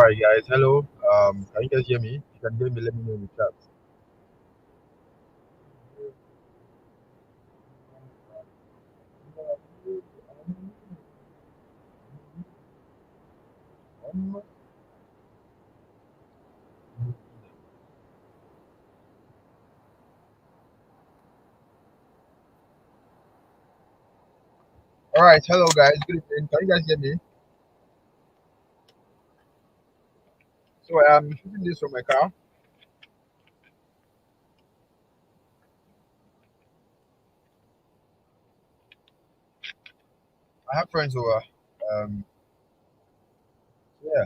right, guys. Hello. Can you guys hear me? If you can hear me, let me know in the chat. All right. Hello, guys. Good evening. Can you guys hear me? So I'm shooting this from my car. I have friends over. Um, yeah.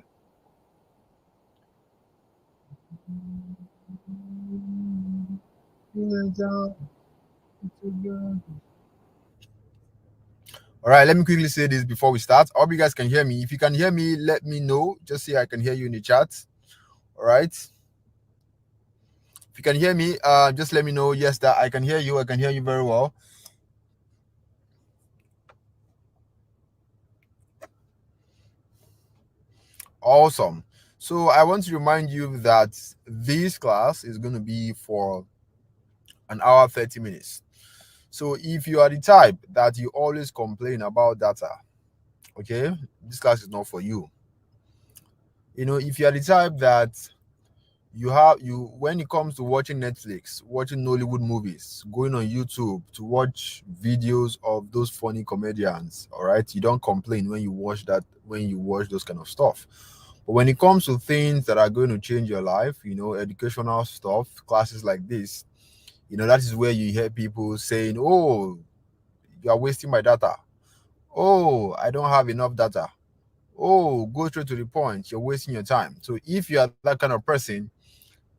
All right. Let me quickly say this before we start. I hope you guys can hear me. If you can hear me, let me know. Just say I can hear you in the chat. All right. If you can hear me, just let me know. Yes, that I can hear you. I can hear you very well. Awesome. So I want to remind you that this class is going to be for an hour 30 minutes. So if you are the type that you always complain about data, okay, this class is not for you. If you are the type that you when it comes to watching Netflix, watching Nollywood movies, going on YouTube to watch videos of those funny comedians, all right, you don't complain when you watch those kind of stuff. But when it comes to things that are going to change your life, educational stuff, classes like this, that is where you hear people saying, "Oh, you are wasting my data. Oh, I don't have enough data. Oh, go straight to the point. You're wasting your time." So if you are that kind of person,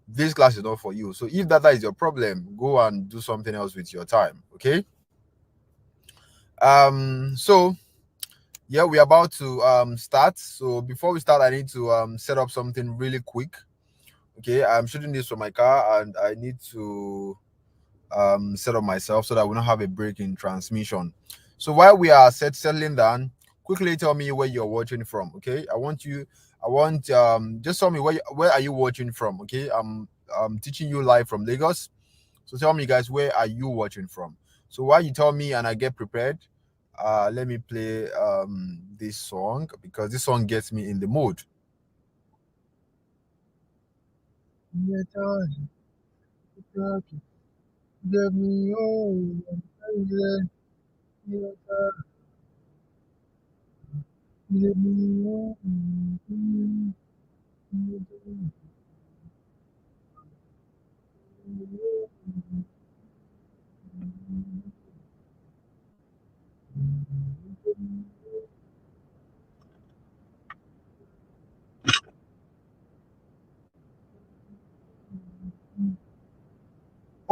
this class is not for you. So if data is your problem, go and do something else with your time. Okay. So yeah, we're about to start. So before we start, I need to set up something really quick. Okay, I'm shooting this from my car and I need to set up myself so that we don't have a break in transmission. So while we are settling down, quickly tell me where you're watching from. Okay, I want just tell me where are you watching from. Okay, I'm teaching you live from Lagos. So tell me, guys, where are you watching from? So while you tell me and I get prepared, let me play this song because this song gets me in the mood.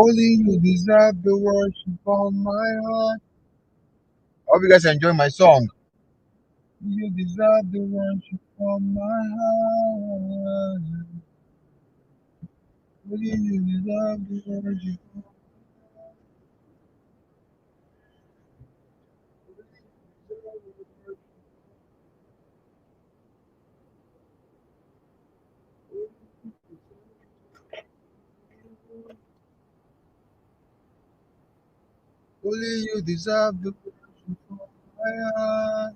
Only you deserve the worship of my heart. I hope you guys enjoy my song. You deserve the worship of my heart. Only you deserve the worship. Only you deserve the worship of my heart.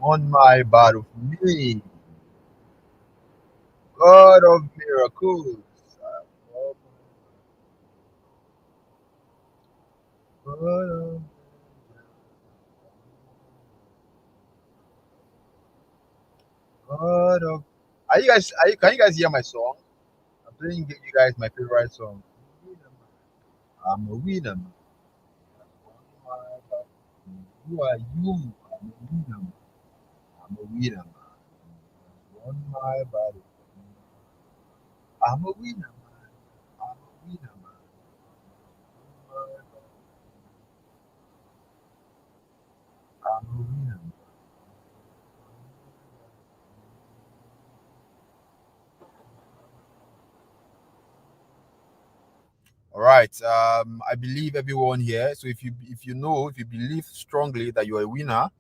On my battle for me, God of miracles. God of, God of. Can you guys hear my song? I'm playing you guys my favorite song. I'm a winner. Man. Who are you? I'm a winner. Man. I'm a winner. Man. on my body. I'm a winner, man. I'm a winner, man. On my body. I'm a winner. All right. I believe everyone here. So if you believe strongly that you are a winner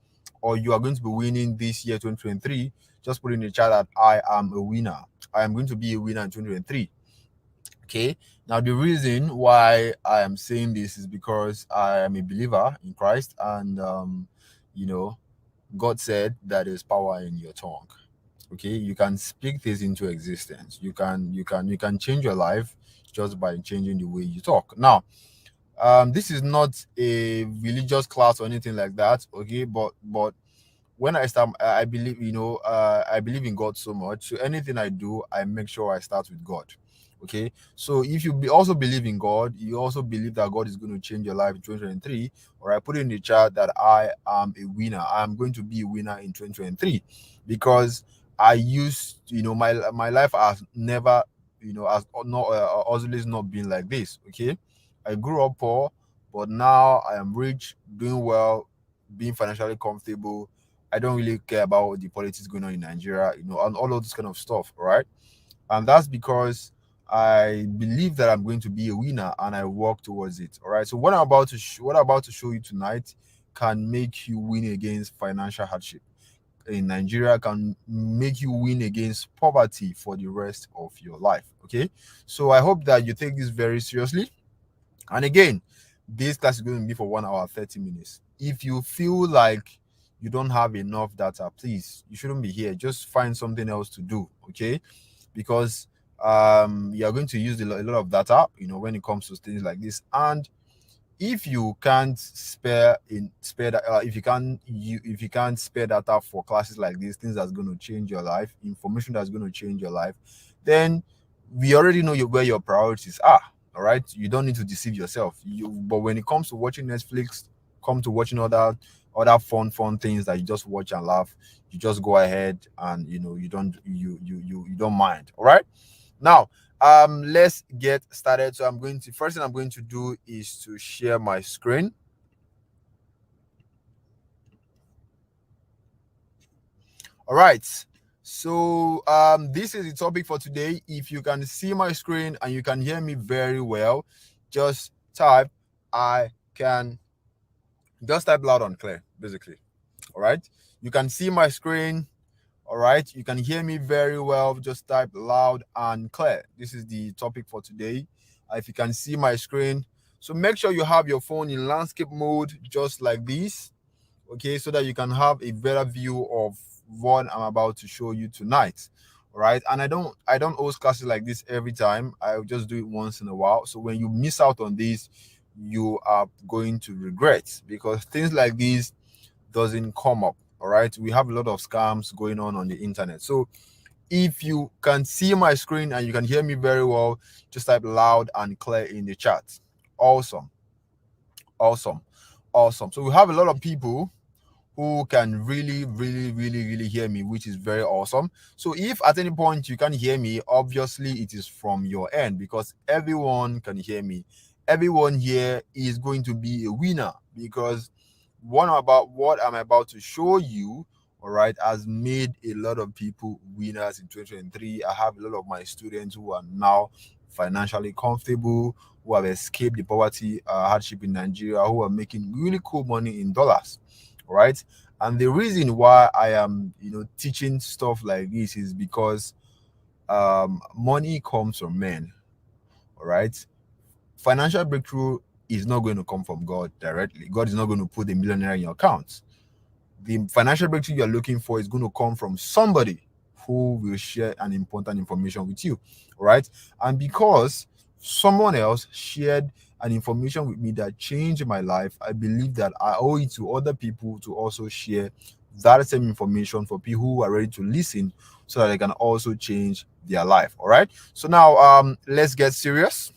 or you are going to be winning this year 2023, just put in the chat that I am a winner. I am going to be a winner in 2023. Okay. Now the reason why I am saying this is because I am a believer in Christ, and you know, God said that there's power in your tongue. Okay, you can speak this into existence. You can change your life just by changing the way you talk. Now, this is not a religious class or anything like that. Okay, but when I start, I believe, I believe in God so much. So anything I do, I make sure I start with God. Okay, so if you also believe in God, you also believe that God is going to change your life in 2023. Or I put in the chat that I am a winner. I am going to be a winner in 2023 because I used, my life has never, has not always not been like this. Okay, I grew up poor, but now I am rich, doing well, being financially comfortable. I don't really care about the politics going on in Nigeria, and all of this kind of stuff, right? And that's because I believe that I'm going to be a winner and I work towards it. All right. So what I'm about to show you tonight can make you win against financial hardship in Nigeria, can make you win against poverty for the rest of your life. Okay. So I hope that you take this very seriously. And again, this class is going to be for 1 hour, 30 minutes. If you feel like you don't have enough data, please, you shouldn't be here. Just find something else to do, okay? Because you're going to use a lot of data, when it comes to things like this. And if you can't spare that, if you can't spare data for classes like this, things that's going to change your life, information that's going to change your life, then we already know where your priorities are. All right, you don't need to deceive yourself. But when it comes to watching Netflix, come to watching other fun things that you just watch and laugh, you just go ahead and you don't mind. All right. Now, let's get started. So first thing I'm going to do is to share my screen. All right. So this is the topic for today. If you can see my screen and you can hear me very well, just type I can just type loud and clear, basically. All right. You can see my screen. All right. You can hear me very well. Just type loud and clear. This is the topic for today. If you can see my screen, so make sure you have your phone in landscape mode, just like this. Okay, so that you can have a better view of what I'm about to show you tonight. All right. And I don't host classes like this every time. I'll just do it once in a while. So when you miss out on this, you are going to regret, because things like this doesn't come up. All right. We have a lot of scams going on the internet. So if you can see my screen and you can hear me very well, just type loud and clear in the chat. Awesome. Awesome. Awesome. So we have a lot of people who can really, really, really, really hear me, which is very awesome. So if at any point you can hear me, obviously it is from your end, because everyone can hear me. Everyone here is going to be a winner, because what I'm about to show you, all right, has made a lot of people winners in 2023. I have a lot of my students who are now financially comfortable, who have escaped the poverty hardship in Nigeria, who are making really cool money in dollars. All right. And the reason why I am, teaching stuff like this is because money comes from men. All right. Financial breakthrough is not going to come from God directly. God is not going to put a millionaire in your account. The financial breakthrough you're looking for is going to come from somebody who will share an important information with you. All right. And because someone else shared an information with me that changed my life, I believe that I owe it to other people to also share that same information for people who are ready to listen, so that they can also change their life. All right. So now let's get serious.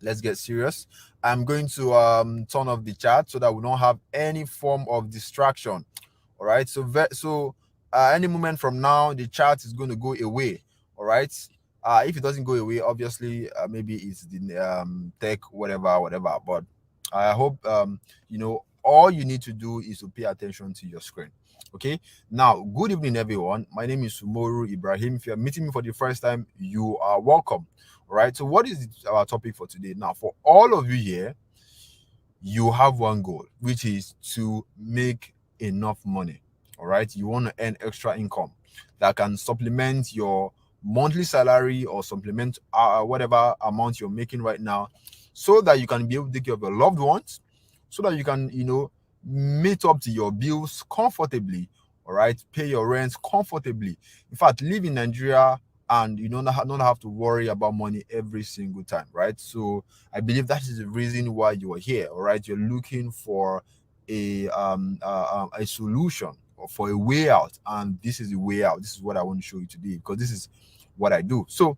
Let's get serious. I'm going to turn off the chat so that we don't have any form of distraction. All right. So any moment from now, the chat is going to go away. All right. If it doesn't go away, obviously, maybe it's the tech, whatever. But I hope all you need to do is to pay attention to your screen. Okay. Now, good evening, everyone. My name is Sumoru Ibrahim. If you're meeting me for the first time, you are welcome. All right. So, what is our topic for today? Now, for all of you here, you have one goal, which is to make enough money. All right. You want to earn extra income that can supplement your monthly salary or supplement whatever amount you're making right now, so that you can be able to take care of your loved ones, so that you can, meet up to your bills comfortably. All right. Pay your rents comfortably. In fact, live in Nigeria and you don't have to worry about money every single time, right? So I believe that is the reason why you are here. All right, you're looking for a solution or for a way out, and this is the way out. This is what I want to show you today, because this is what I do. So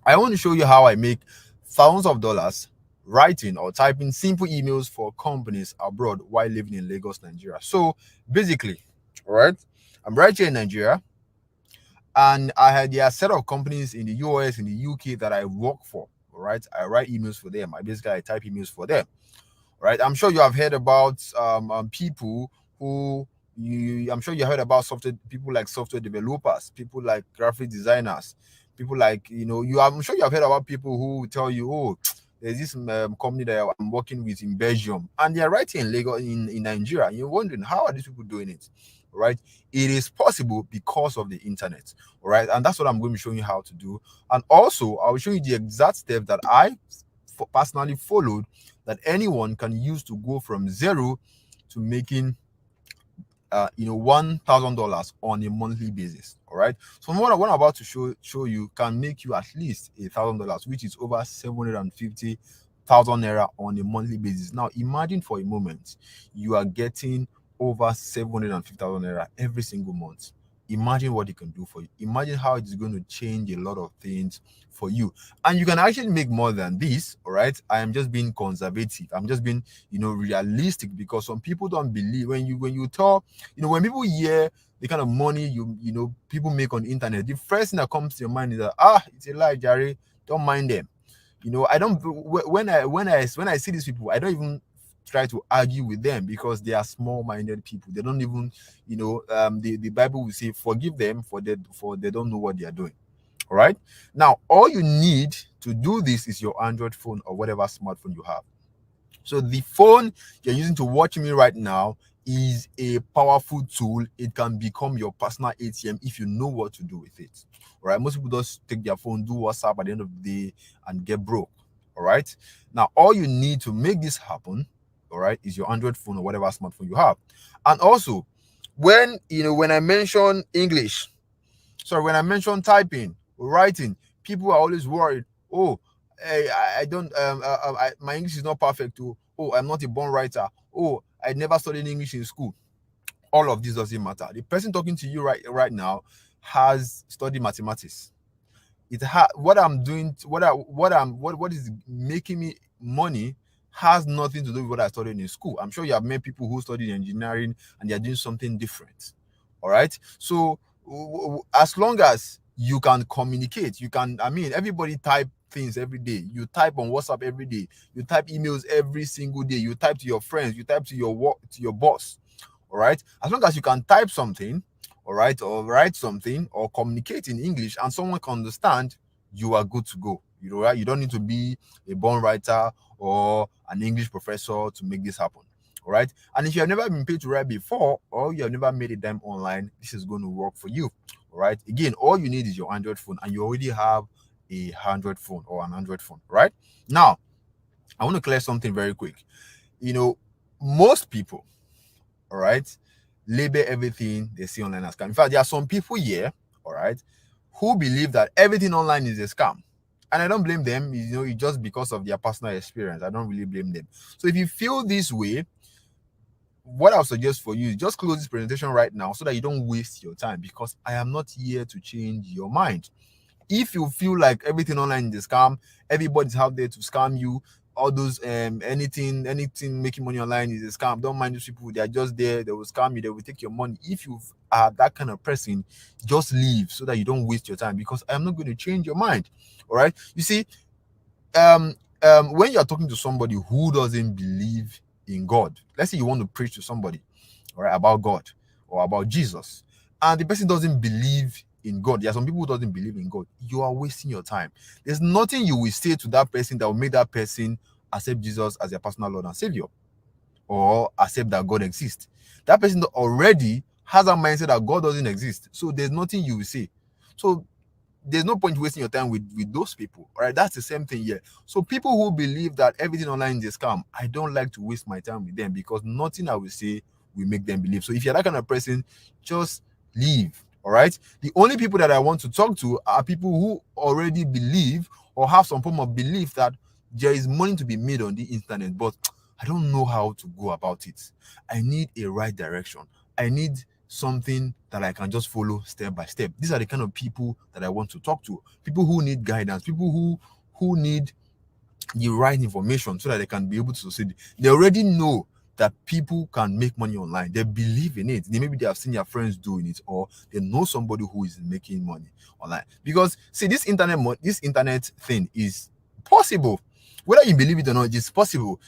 I want to show you how I make thousands of dollars writing or typing simple emails for companies abroad while living in Lagos, Nigeria. So basically, all right, I'm right here in Nigeria, and I had there are a set of companies in the US, in the UK that I work for. All right, I write emails for them. I type emails for them. All right, I'm sure you have heard about people who I'm sure you heard about software people like software developers, people like graphic designers, people like I'm sure you have heard about people who tell you, oh, there's this company that I'm working with in Belgium, and they're writing in Lagos, in Nigeria. And you're wondering, how are these people doing it? All right, it is possible because of the internet. All right, and that's what I'm going to show you how to do. And also, I will show you the exact steps that I personally followed, that anyone can use to go from zero to making $1,000 on a monthly basis. All right, so what I'm about to show you can make you at least $1,000, which is over 750,000 naira on a monthly basis. Now imagine for a moment you are getting over 750,000 naira every single month. Imagine what it can do for you. Imagine how it's going to change a lot of things for you. And you can actually make more than this. All right, I am just being conservative. I'm just being realistic, because some people don't believe when you tell when people hear the kind of money people make on the internet, the first thing that comes to your mind is that, it's a lie, Jerry, don't mind them. I don't when I see these people, I don't even try to argue with them, because they are small-minded people. They don't even the Bible will say, forgive them, for they don't know what they are doing. All right, now all you need to do this is your Android phone or whatever smartphone you have. So the phone you're using to watch me right now is a powerful tool. It can become your personal ATM if you know what to do with it. All right, most people just take their phone, do WhatsApp at the end of the day, and get broke. All right, now all you need to make this happen, all right, is your Android phone or whatever smartphone you have. And also, when I mention English, sorry, when I mention typing, writing, people are always worried. Oh, I don't my English is not perfect. Oh, I'm not a born writer. Oh, I never studied English in school. All of this doesn't matter. The person talking to you right now has studied mathematics. What I'm doing, what is making me money has nothing to do with what I studied in school. I'm sure you have met people who studied engineering and they're doing something different. All right, so as long as you can communicate, everybody type things every day. You type on WhatsApp every day, you type emails every single day, you type to your friends, you type to your work, to your boss. All right, as long as you can type something, all right, or write something or communicate in English and someone can understand, you are good to go. Right? You don't need to be a born writer or an English professor to make this happen. All right, and if you have never been paid to write before, or you have never made a dime online, this is going to work for you. All right, again, all you need is your Android phone, and you already have a Android phone or an Android phone. Right, now I want to clear something very quick. Most people, all right, label everything they see online as scam. In fact, there are some people here, all right, who believe that everything online is a scam. And I don't blame them, it's just because of their personal experience. I don't really blame them. So if you feel this way, what I'll suggest for you is just close this presentation right now so that you don't waste your time, because I am not here to change your mind. If you feel like everything online is a scam, everybody's out there to scam you, all those anything making money online is a scam. Don't mind those people. They are just there. They will scam you. They will take your money. If you are that kind of person, just leave so that you don't waste your time, because I'm not going to change your mind. All right. You see, when you're talking to somebody who doesn't believe in God, let's say you want to preach to somebody, all right, about God or about Jesus, and the person doesn't believe in God. There are some people who doesn't believe in God. You are wasting your time. There's nothing you will say to that person that will make that person accept Jesus as their personal Lord and Savior, or accept that God exists. That person already has a mindset that God doesn't exist. So there's nothing you will say. So there's no point wasting your time with those people. All right, that's the same thing here. So people who believe that everything online is a scam, I don't like to waste my time with them, because nothing I will say will make them believe. So if you're that kind of person, just leave. All right. The only people that I want to talk to are people who already believe or have some form of belief that there is money to be made on the internet, but I don't know how to go about it. I need a right direction. I need something that I can just follow step by step. These are the kind of people that I want to talk to. People who need guidance, people who need the right information so that they can be able to succeed. They already know that people can make money online. They believe in it. Maybe they have seen their friends doing it, or they know somebody who is making money online. Because see, this internet thing is possible. Whether you believe it or not, it's possible.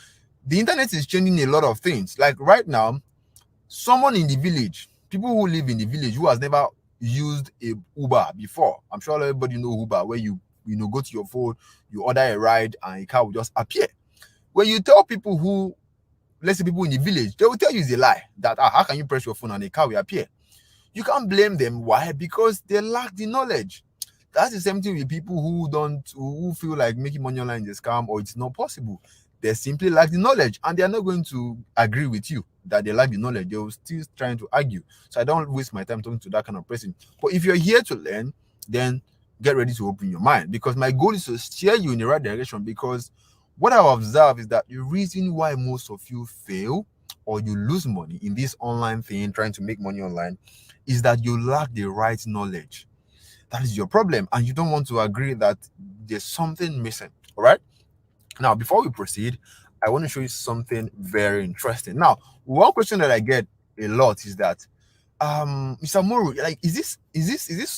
The internet is changing a lot of things. Like right now, someone in the village, people who live in the village who has never used a Uber before, I'm sure everybody know Uber, where you go to your phone, you order a ride, and a car will just appear. When you tell people who, let's say people in the village, they will tell you it's a lie, that how can you press your phone and a car will appear? You can't blame them. Why? Because they lack the knowledge. That's the same thing with people who feel like making money online is a scam or it's not possible. They simply lack the knowledge, and they are not going to agree with you that they lack the knowledge. They will still trying to argue. So I don't waste my time talking to that kind of person. But if you're here to learn, then get ready to open your mind, because my goal is to steer you in the right direction. Because what I observe is that the reason why most of you fail or you lose money in this online thing, trying to make money online, is that you lack the right knowledge. That is your problem, and you don't want to agree that there's something missing. All right. Now, before we proceed, I want to show you something very interesting. Now, one question that I get a lot is that, Mr. Muru, like, is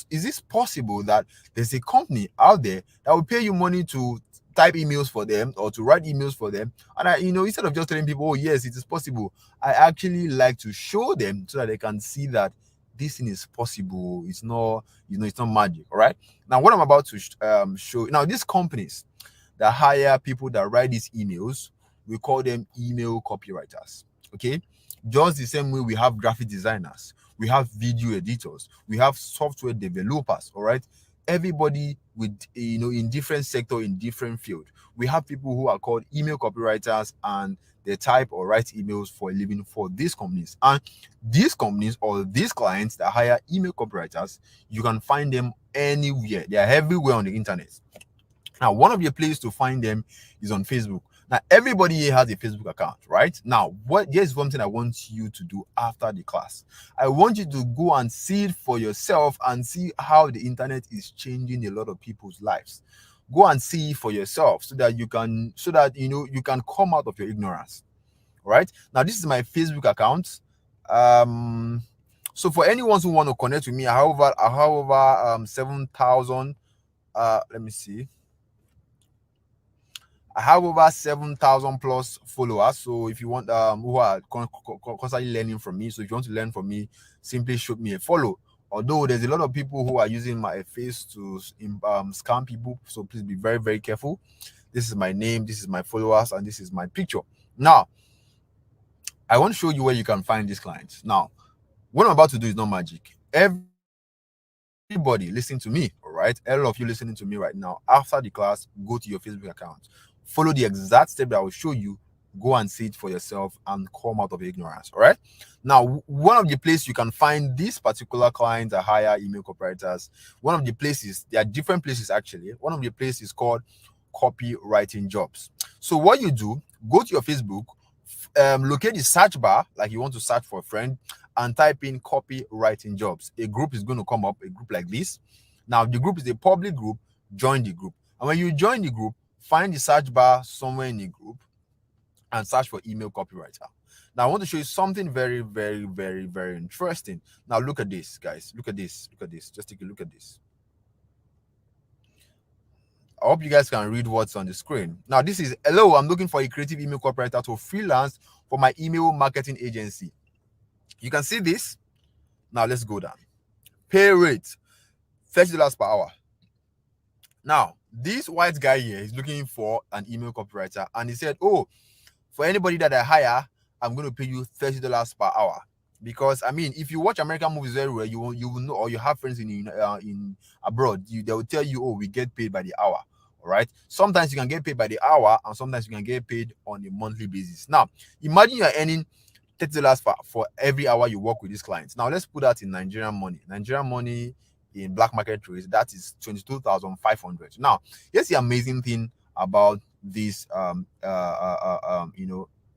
this possible that there's a company out there that will pay you money to type emails for them or to write emails for them? And instead of just telling people, oh yes, it is possible, I actually like to show them so that they can see that this thing is possible. It's not, it's not magic. All right. Now, what I'm about to show now, these companies that hire people that write these emails, we call them email copywriters. Okay. Just the same way we have graphic designers, we have video editors, we have software developers. All right. Everybody with, in different sector, in different field. We have people who are called email copywriters, and they type or write emails for a living for these companies. And these companies or these clients that hire email copywriters, you can find them anywhere. They are everywhere on the internet. Now, one of the places to find them is on Facebook. Now, everybody here has a Facebook account, right? Now, here's one thing I want you to do after the class. I want you to go and see it for yourself and see how the internet is changing a lot of people's lives. Go and see for yourself so that you can come out of your ignorance. All right. Now, this is my Facebook account. So for anyone who want to connect with me, however, 7,000. Let me see. I have over 7,000 plus followers. So if you want, who are constantly learning from me, so if you want to learn from me, simply shoot me a follow. Although there's a lot of people who are using my face to scam people, so please be very, very careful. This is my name, this is my followers, and this is my picture. Now, I want to show you where you can find these clients. Now, what I'm about to do is not magic. Everybody listen to me, all right? All of you listening to me right now, after the class, go to your Facebook account. Follow the exact step that I will show you. Go and see it for yourself and come out of ignorance. All right. Now, one of the places you can find these particular clients that hire email copywriters, one of the places, there are different places actually. One of the places is called copywriting jobs. So what you do, go to your Facebook, locate the search bar, like you want to search for a friend, and type in copywriting jobs. A group is going to come up, a group like this. Now, the group is a public group. Join the group. And when you join the group, find the search bar somewhere in the group and search for email copywriter. Now, I want to show you something very, very, very, very interesting. Now, look at this, guys. Look at this. Look at this. Just take a look at this. I hope you guys can read what's on the screen. Now, this is, hello, I'm looking for a creative email copywriter to freelance for my email marketing agency. You can see this. Now, let's go down. Pay rate, $30 per hour. Now, this white guy here is looking for an email copywriter, and he said, oh, for anybody that I hire, I'm going to pay you $30 per hour. Because I mean, if you watch American movies very well, you will know, or you have friends in abroad, they will tell you, oh, we get paid by the hour. All right. Sometimes you can get paid by the hour, and sometimes you can get paid on a monthly basis. Now, imagine you're earning $30 for every hour you work with these clients. Now, let's put that in Nigerian money. Nigerian money in black market rates, that is 22,500. Now, here's the amazing thing about this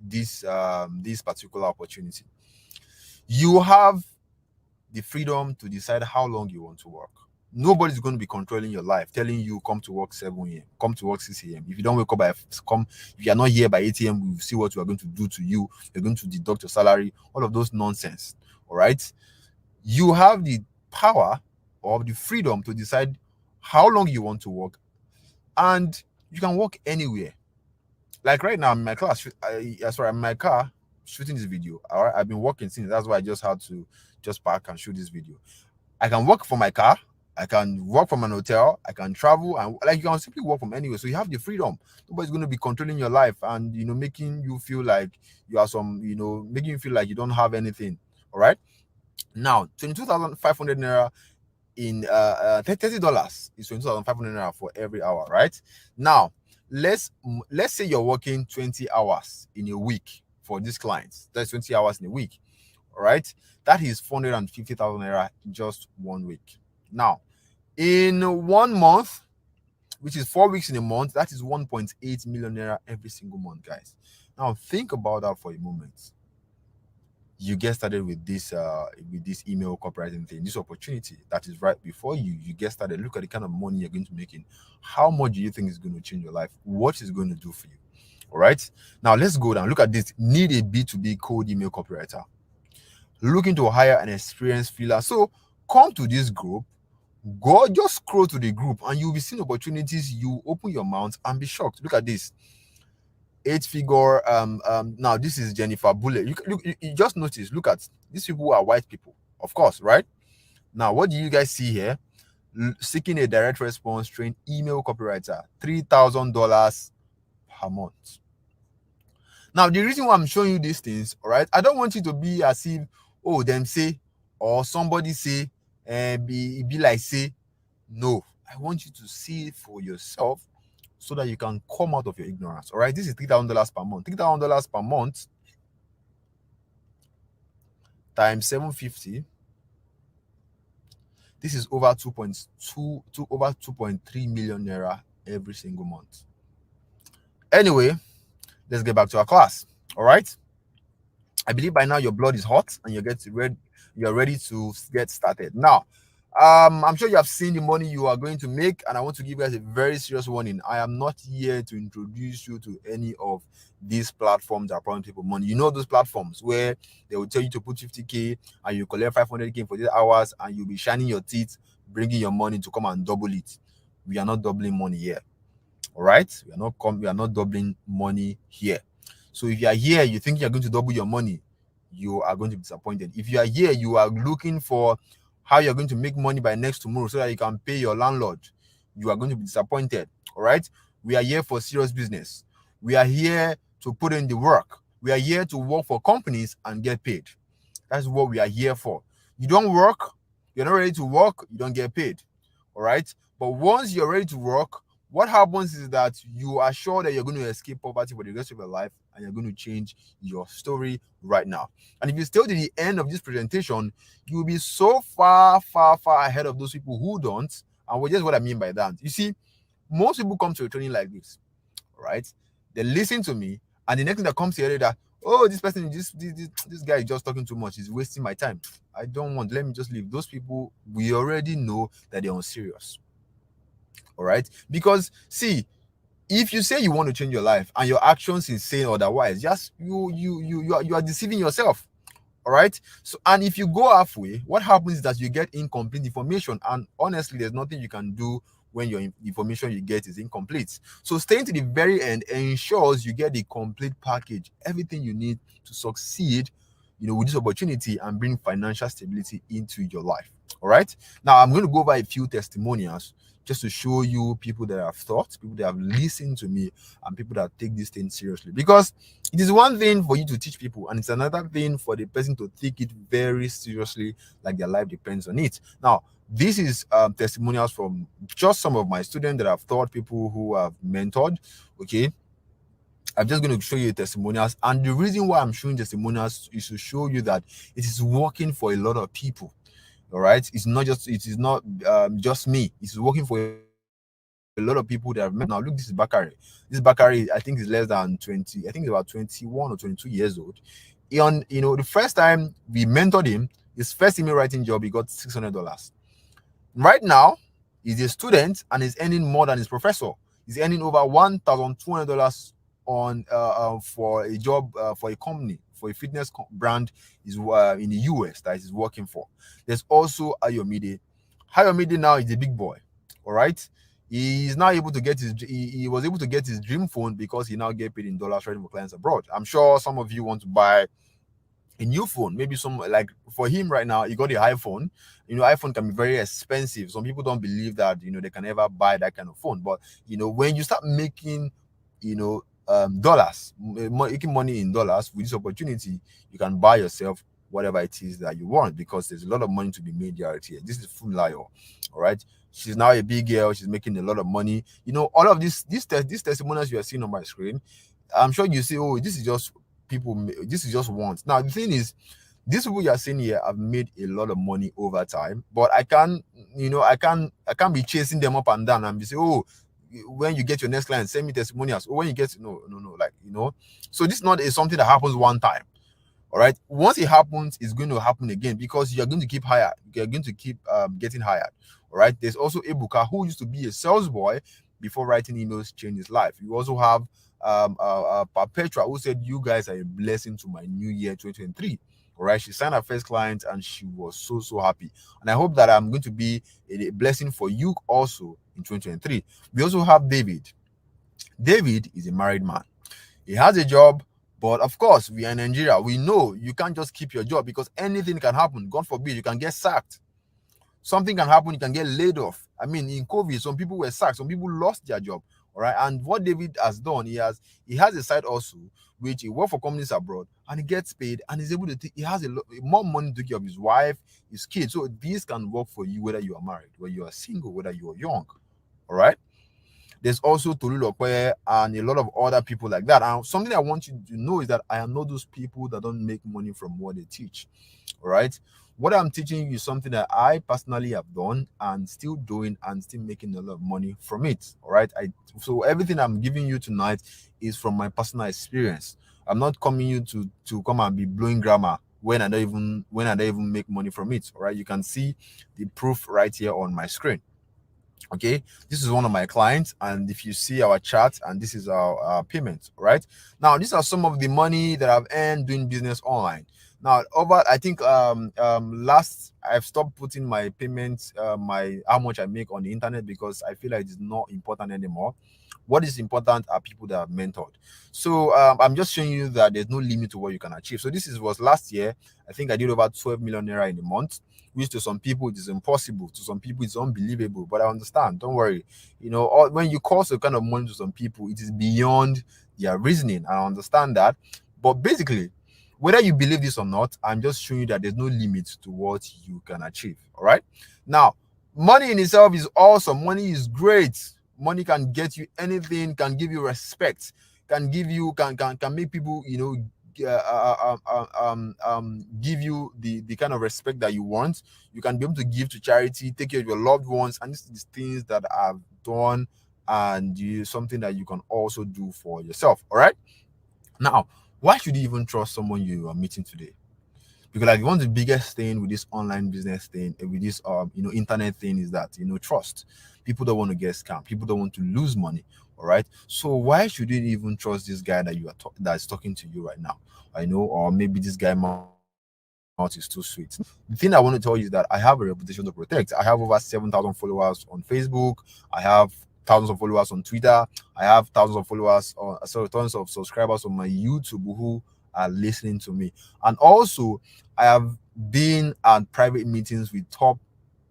this particular opportunity. You have the freedom to decide how long you want to work. Nobody's going to be controlling your life, telling you come to work 7 a.m., come to work 6 a.m. If you don't wake up by if you are not here by 8 a.m., we'll see what we are going to do to you. We're going to deduct your salary, all of those nonsense. All right. You have the power or the freedom to decide how long you want to work, and you can work anywhere. Like right now, in my class, in my car, shooting this video. All right, I've been working since. That's why I just had to just park and shoot this video. I can work from my car. I can work from an hotel. I can travel, and like you can simply work from anywhere. So you have the freedom. Nobody's going to be controlling your life and making you feel like you are making you feel like you don't have anything. All right. Now, 22,500 naira in $30 is 22,500 naira for every hour, right? Now, let's say you're working 20 hours in a week for these clients. That's 20 hours in a week. All right, that is 450,000 naira in just 1 week. Now, in 1 month, which is 4 weeks in a month, that is 1.8 million naira every single month, guys. Now, think about that for a moment. You get started with this email copywriting thing, this opportunity that is right before you. You get started. Look at the kind of money you're going to make in. How much do you think is going to change your life? What is it going to do for you? All right. Now let's go down. Look at this. Need a B2B cold email copywriter. Looking to hire an experienced freelancer. So come to this group. Go just scroll to the group, and you'll be seeing opportunities. You open your mouth and be shocked. Look at this. 8-figure. Now this is Jennifer Bullet. You just notice. Look at these people are white people, of course, right? Now, what do you guys see here? Seeking a direct response trained email copywriter, $3,000 per month. Now, the reason why I'm showing you these things, all right, I don't want you to be as if, oh, them say, or somebody say, and be like say. No, I want you to see it for yourself, so that you can come out of your ignorance. All right, this is $3,000 per month. $3,000 per month times 750. This is over 2.3 million naira every single month. Anyway, let's get back to our class. All right. I believe by now your blood is hot and you're ready to get started. Now, I'm sure you have seen the money you are going to make, and I want to give you guys a very serious warning. I am not here to introduce you to any of these platforms that are promising people money. You know those platforms where they will tell you to put 50K and you collect 500K for 8 hours, and you'll be shining your teeth, bringing your money to come and double it. We are not doubling money here. All right, we are not doubling money here. So if you are here, you think you're going to double your money, you are going to be disappointed. If you are here, you are looking for how you're going to make money by next tomorrow so that you can pay your landlord, you are going to be disappointed. All right, we are here for serious business. We are here to put in the work. We are here to work for companies and get paid. That's what we are here for. You don't work, you're not ready to work, you don't get paid. All right, but once you're ready to work, what happens is that you are sure that you're going to escape poverty for the rest of your life, and you're going to change your story right now. And if you stay to the end of this presentation, you will be so far ahead of those people who don't. And just what I mean by that, you see, most people come to a training like this, right? They listen to me, and the next thing that comes here is that, oh, this person, this guy is just talking too much. He's wasting my time. I don't want. Let me just leave. Those people, we already know that they're unserious. All right, because see, If you say you want to change your life and your actions is saying otherwise, just you are deceiving yourself. All right. So, and if you go halfway, what happens is that you get incomplete information, and honestly, there's nothing you can do when your information you get is incomplete. So staying to the very end ensures you get the complete package, everything you need to succeed, with this opportunity and bring financial stability into your life. All right. Now I'm going to go over a few testimonials just to show you people that have thought, people that have listened to me, and people that take this thing seriously. Because it is one thing for you to teach people, and it's another thing for the person to take it very seriously, like their life depends on it. Now, this is testimonials from just some of my students that I've taught, people who have mentored. Okay, I'm just going to show you testimonials, and the reason why I'm showing testimonials is to show you that it is working for a lot of people. All right, it is not just me. It's working for a lot of people that have met. Now, look, this is Bakari. This Bakari, I think, is less than 20. I think he's about 21 or 22 years old. The first time we mentored him, his first email writing job, he got $600. Right now, he's a student and he's earning more than his professor. He's earning over $1,200 on for a job for a company, for a fitness brand is in the US that he's working for. There's also Ayomide. Ayomide now is a big boy. All right. He's now able to get he was able to get his dream phone because he now get paid in dollars trading for clients abroad. I'm sure some of you want to buy a new phone, maybe some, like for him right now, he got the iPhone. iPhone can be very expensive. Some people don't believe that they can ever buy that kind of phone. But when you start making dollars, making money in dollars with this opportunity, you can buy yourself whatever it is that you want, because there's a lot of money to be made here. This is Funlayo. All right, she's now a big girl, she's making a lot of money. All of these testimonials you are seeing on my screen, I'm sure you say, oh, this is just people, this is just once. Now the thing is, these people you are seeing here have made a lot of money over time, but I can't be chasing them up and down and be say, oh, when you get your next client, send me testimonials. Or when you get no, like so this is not something that happens one time. All right, once it happens, it's going to happen again, because you're going to keep hired, you're going to keep getting hired. All right, there's also Ebuka, who used to be a sales boy before writing emails changed his life. You also have Perpetua, who said, you guys are a blessing to my new year 2023. All right, she signed her first client and she was so happy, and I hope that I'm going to be a blessing for you also in 2023. We also have David. David is a married man. He has a job, but of course, we are in Nigeria. We know you can't just keep your job, because anything can happen. God forbid, you can get sacked. Something can happen, you can get laid off. I mean, in COVID, some people were sacked, some people lost their job. All right, and what David has done, he has a side also, which he works for companies abroad, and he gets paid, and he's able to he has more money to take care of his wife, his kids. So this can work for you, whether you are married, whether you are single, whether you are young. All right. There's also Tolu Lokwe and a lot of other people like that. And something I want you to know is that I am not those people that don't make money from what they teach. All right. What I'm teaching you is something that I personally have done and still doing and still making a lot of money from it. All right. So everything I'm giving you tonight is from my personal experience. I'm not coming you to come and be blowing grammar when I don't even make money from it. All right. You can see the proof right here on my screen. Okay, this is one of my clients, and if you see our chart, and this is our payment. Right now, these are some of the money that I've earned doing business online. Now, I think last I've stopped putting my payments, my how much I make on the internet, because I feel like it's not important anymore. What is important are people that I've mentored. So I'm just showing you that there's no limit to what you can achieve. So this was last year. I think I did over 12 million naira in a month, which to some people it is impossible, to some people it's unbelievable. But I understand. Don't worry. When you cost a kind of money to some people, it is beyond their reasoning. I understand that. But basically, whether you believe this or not, I'm just showing you that there's no limit to what you can achieve. All right. Now, money in itself is awesome. Money is great. Money can get you anything, can give you respect, can give you can make people give you the kind of respect that you want. You can be able to give to charity, take care of your loved ones, and this is things that I've done, and something that you can also do for yourself. All right. Now, why should you even trust someone you are meeting today? Because like one of the biggest thing with this online business thing, with this internet thing, is that trust. People don't want to get scammed. People don't want to lose money. All right. So why should you even trust this guy that that is talking to you right now? I know, or maybe this guy mouth is too sweet. The thing I want to tell you is that I have a reputation to protect. I have over 7,000 followers on Facebook. I have thousands of followers on Twitter. I have thousands of followers on, sorry, tons of subscribers on my YouTube who are listening to me. And also, I have been at private meetings with top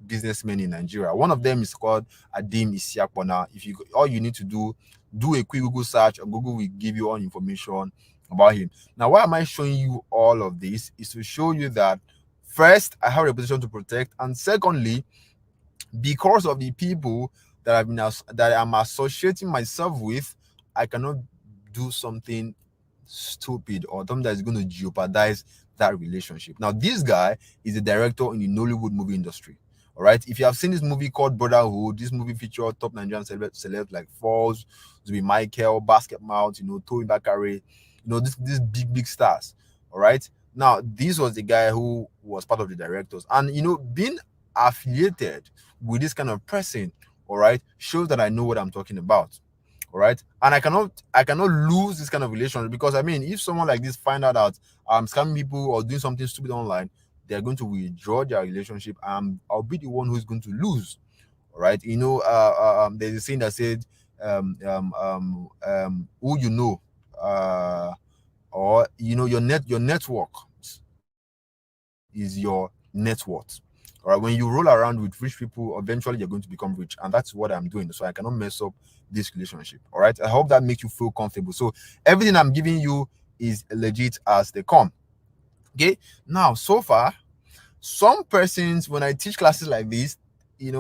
businessmen in Nigeria. One of them is called Adim Isiakpona. If you all you need to do a quick Google search, or Google will give you all information about him. Now, why am I showing you all of this? Is to show you that first, I have a reputation to protect, and secondly, because of the people that that I'm associating myself with, I cannot do something stupid or something that is going to jeopardize that relationship. Now, this guy is a director in the Nollywood movie industry. All right. If you have seen this movie called Brotherhood, this movie featured top Nigerian celebs like Falls, Zubi Michael, Basket Mouth, Toyin Bakare, these big stars. All right. Now, this was the guy who was part of the directors, and being affiliated with this kind of person, all right, shows that I know what I'm talking about. All right, and I cannot lose this kind of relationship, because I mean, if someone like this find out that I'm scamming people or doing something stupid online, they're going to withdraw their relationship, and I'll be the one who's going to lose. All right, there's a saying that said, who or your network is your net worth. All right, when you roll around with rich people, eventually you're going to become rich, and that's what I'm doing. So I cannot mess up this relationship. All right, I hope that makes you feel comfortable. So everything I'm giving you is legit as they come. Okay, now so far, some persons, when I teach classes like this,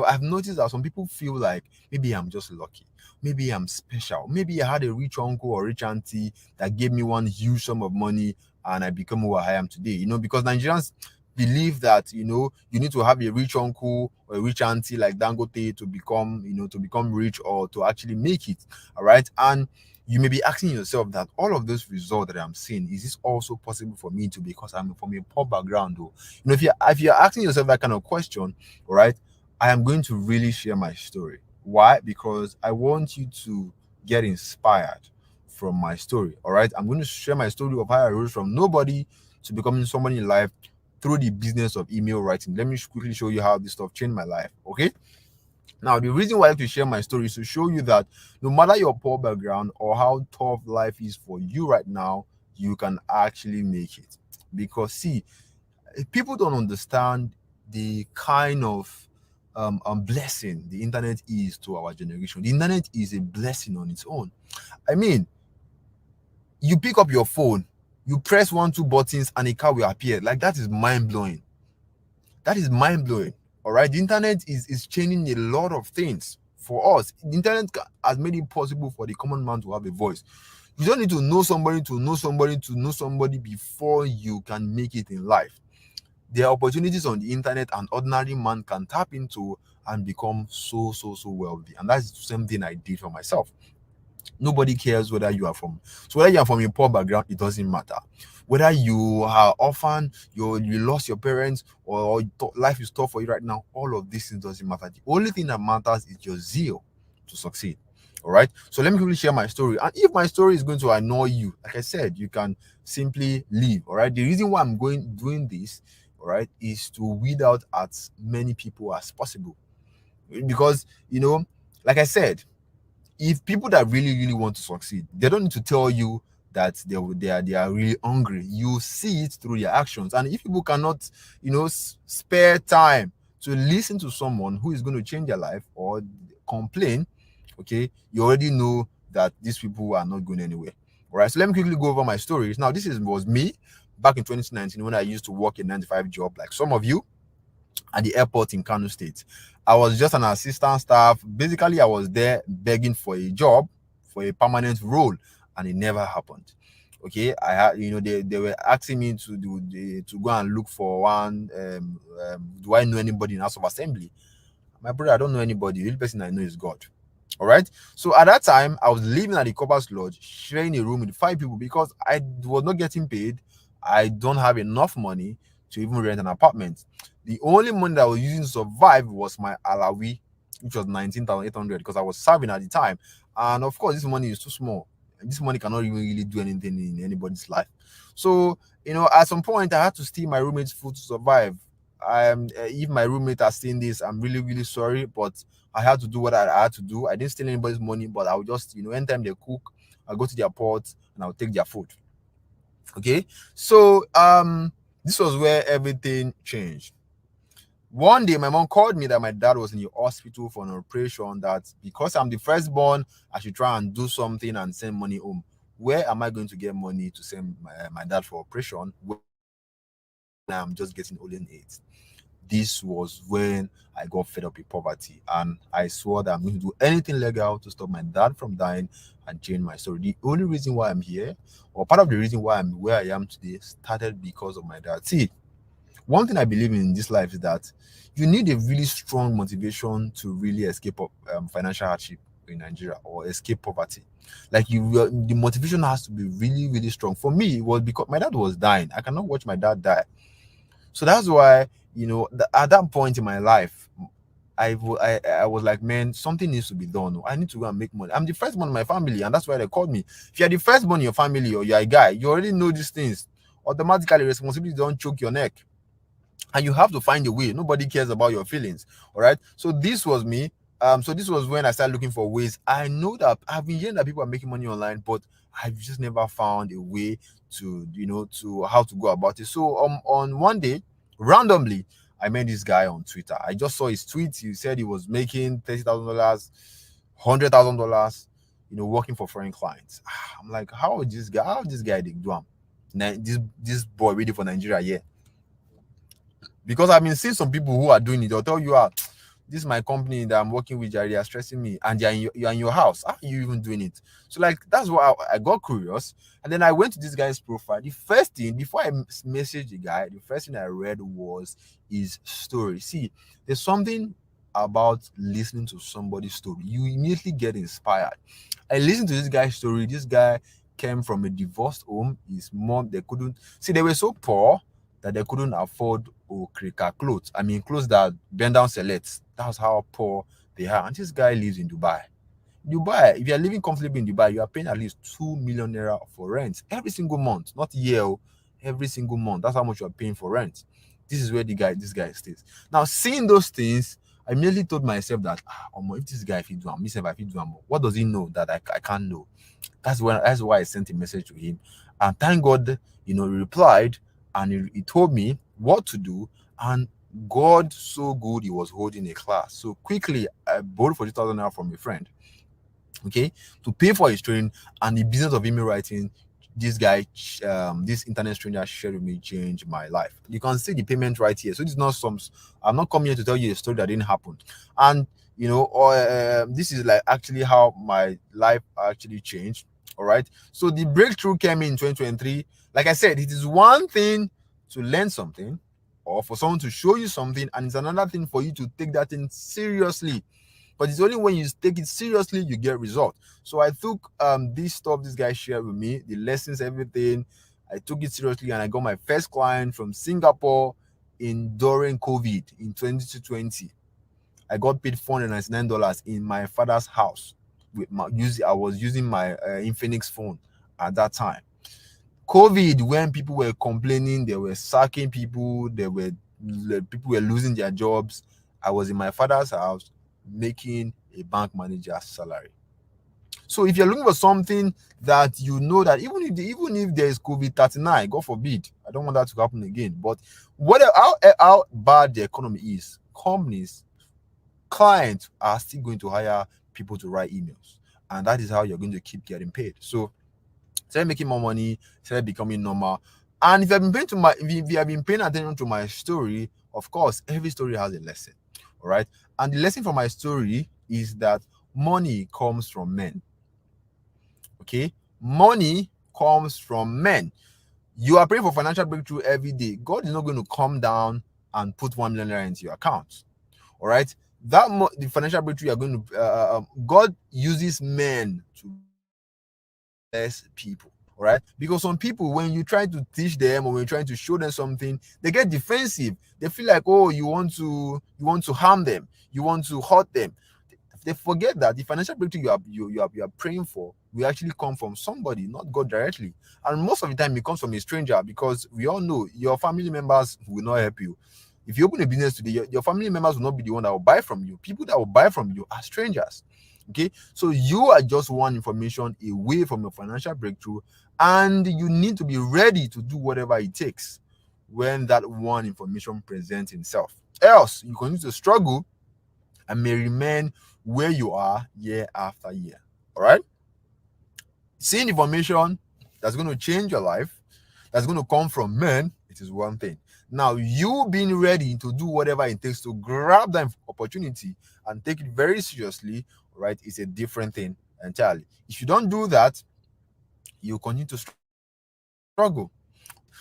I've noticed that some people feel like maybe I'm just lucky, maybe I'm special, maybe I had a rich uncle or rich auntie that gave me one huge sum of money and I become who I am today. Because Nigerians believe that you need to have a rich uncle or a rich auntie like Dangote to become rich or to actually make it. All right, and you may be asking yourself that all of those results that I'm seeing, is this also possible for me to, because I'm from a poor background? Though, if you're asking yourself that kind of question, all right, I am going to really share my story. Why? Because I want you to get inspired from my story. All right, I'm going to share my story of how I rose from nobody to becoming somebody in life through the business of email writing. Let me quickly show you how this stuff changed my life. Okay. Now, the reason why I like to share my story is to show you that no matter your poor background or how tough life is for you right now, you can actually make it. Because see, people don't understand the kind of blessing the internet is to our generation. The internet is a blessing on its own. I mean, you pick up your phone, you press one, two buttons, and a car will appear. Like, that is mind blowing. That is mind blowing. All right, the internet is changing a lot of things for us. The internet has made it possible for the common man to have a voice. You don't need to know somebody to know somebody to know somebody before you can make it in life. There are opportunities on the internet an ordinary man can tap into and become so wealthy. And that's the same thing I did for myself. Nobody cares whether you are from, so whether you are from a poor background, it doesn't matter. Whether you are orphan, you lost your parents, or life is tough for you right now, all of these things doesn't matter. The only thing that matters is your zeal to succeed. All right, so let me quickly share my story, and if my story is going to annoy you, like I said, you can simply leave. All right, the reason why I'm doing this, all right, is to weed out as many people as possible, because like I said, if people that really want to succeed, they don't need to tell you that they are really hungry. You see it through their actions. And if people cannot spare time to listen to someone who is going to change their life or complain, okay, you already know that these people are not going anywhere. All right, so let me quickly go over my stories. Now, was me back in 2019 when I used to work a 9 to 5 job like some of you at the airport in Kano State. I was just an assistant staff. Basically, I was there begging for a job, for a permanent role, and it never happened. Okay, I had, they were asking me to go and look for one. Do I know anybody in House of Assembly? My brother, I don't know anybody. The only person I know is God. All right. So at that time, I was living at the Cobbers Lodge, sharing a room with 5 people because I was not getting paid. I don't have enough money to even rent an apartment. The only money that I was using to survive was my alawi, which was 19,800, because I was serving at the time. and of course, this money is too small. This money cannot even really do anything in anybody's life. So, at some point, I had to steal my roommate's food to survive. If my roommate has seen this, I'm really, really sorry, but I had to do what I had to do. I didn't steal anybody's money, but I would just, anytime they cook, I'll go to their pot and I'll take their food. Okay. So, this was where everything changed. One day, my mom called me that my dad was in the hospital for an operation, that because I'm the firstborn, I should try and do something and send money home. Where am I going to get money to send my dad for operation when I'm just getting only 8? This was when I got fed up with poverty, and I swore that I'm going to do anything legal to stop my dad from dying and change my story. The only reason why I'm here, or part of the reason why I'm where I am today, started because of my dad. See, one thing I believe in this life is that you need a really strong motivation to really escape financial hardship in Nigeria, or escape poverty. Like, the motivation has to be really, really strong. For me, it was because my dad was dying. I cannot watch my dad die. So that's why, at that point in my life, I was like, man, something needs to be done. I need to go and make money. I'm the first one in my family, and that's why they called me. If you're the first one in your family, or you're a guy, you already know these things. Automatically, responsibility don't choke your neck, and you have to find a way. Nobody cares about your feelings. All right. So this was me. So this was when I started looking for ways. I know that I've been hearing that people are making money online, but I've just never found a way to, to how to go about it. So on one day, randomly, I met this guy on Twitter. I just saw his tweet. He said he was making $30,000, $100,000, working for foreign clients. I'm like, how this guy they do? This boy ready for Nigeria? Yeah. Because I've been seeing some people who are doing it. They'll tell you, this is my company that I'm working with, Jerry, are stressing me, and you're in your house. How are you even doing it? So, like, that's why I got curious, and then I went to this guy's profile. The first thing, before I messaged the guy, the first thing I read was his story. See, there's something about listening to somebody's story. You immediately get inspired. I listened to this guy's story. This guy came from a divorced home. His mom, they were so poor that they couldn't afford Okrika clothes. I mean, clothes that bend down selects. That's how poor they are. And this guy lives in Dubai. If you're living comfortably in Dubai, you are paying at least 2 million naira for rent every single month, not year, every single month. That's how much you are paying for rent. This is where this guy stays. Now, seeing those things, I immediately told myself that, if this guy, if he do, what does he know that I can't know? That's why I sent a message to him. And thank God, he replied, and he told me what to do. And God, so good, he was holding a class. So quickly, I borrowed 40,000 naira from a friend, okay, to pay for his training. And the business of email writing, this guy, this internet stranger shared with me, changed my life. You can see the payment right here. So this is not I'm not coming here to tell you a story that didn't happen. And this is like actually how my life actually changed. All right. So the breakthrough came in 2023. Like I said, it is one thing to learn something, or for someone to show you something, and it's another thing for you to take that thing seriously. But it's only when you take it seriously you get results. So I took this stuff this guy shared with me, the lessons, everything. I took it seriously, and I got my first client from Singapore during COVID in 2020. I got paid $499 in my father's house. I was using my Infinix phone at that time. COVID, when people were complaining, they were sacking people, people were losing their jobs, I was in my father's house making a bank manager's salary. So if you're looking for something that you know that even if there is COVID-39, God forbid, I don't want that to happen again. But how bad the economy is, clients are still going to hire people to write emails, and that is how you're going to keep getting paid. So start making more money, start becoming normal. And if you have been paying attention to my story, of course, every story has a lesson. All right. And the lesson from my story is that money comes from men. Okay. Money comes from men. You are praying for financial breakthrough every day. God is not going to come down and put 1 million naira into your account. All right. The financial breakthrough you are going to, God uses men to bless people. All right. Because some people, when you try to teach them, or when you're trying to show them something, they get defensive. They feel like, oh, you want to harm them, you want to hurt them. They forget that the financial breakthrough you are praying for will actually come from somebody, not God directly. And most of the time, it comes from a stranger, because we all know your family members will not help you. If you open a business today, your family members will not be the one that will buy from you. People that will buy from you are strangers. Okay, so you are just one information away from your financial breakthrough, and you need to be ready to do whatever it takes when that one information presents itself. Else, you continue to struggle and may remain where you are year after year. All right, seeing information that's going to change your life, that's going to come from men, it is one thing. Now, you being ready to do whatever it takes to grab that opportunity and take it very seriously, right, is a different thing entirely. If you don't do that, you continue to struggle.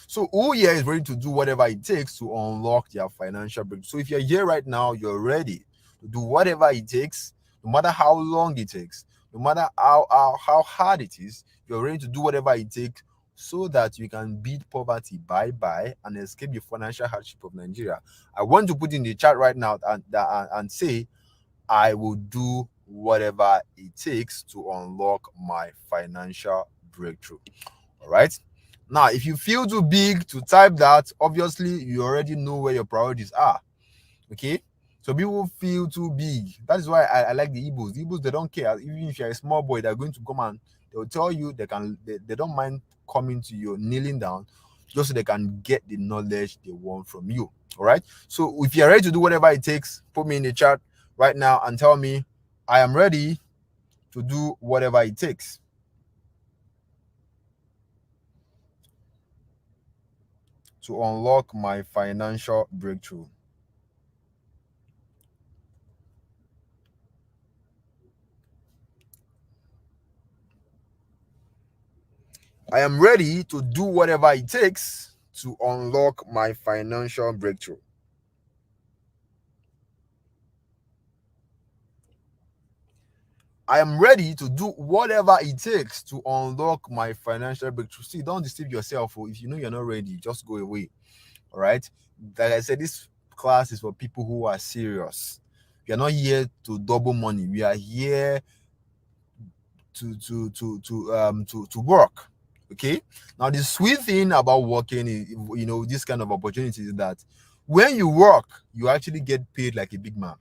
So who here is ready to do whatever it takes to unlock their financial breakthrough? So if you're here right now, you're ready to do whatever it takes, no matter how long it takes, no matter how hard it is, you're ready to do whatever it takes so that you can beat poverty bye-bye and escape the financial hardship of Nigeria. I want to put in the chat right now and say, I will do whatever it takes to unlock my financial breakthrough. All right. Now, if you feel too big to type that, obviously you already know where your priorities are. Okay. So people feel too big. That is why I like the Igbos. The Igbos, they don't care. Even if you're a small boy, they're going to come and they'll tell you they don't mind coming to you, kneeling down, just so they can get the knowledge they want from you. All right. So if you're ready to do whatever it takes, put me in the chat right now and tell me, I am ready to do whatever it takes to unlock my financial breakthrough. I am ready to do whatever it takes to unlock my financial breakthrough. I am ready to do whatever it takes to unlock my financial breakthrough. See, don't deceive yourself. If you know you're not ready, just go away. All right. Like I said, this class is for people who are serious. We are not here to double money. We are here to work. Okay. Now the sweet thing about working is, this kind of opportunity is that when you work, you actually get paid like a big man.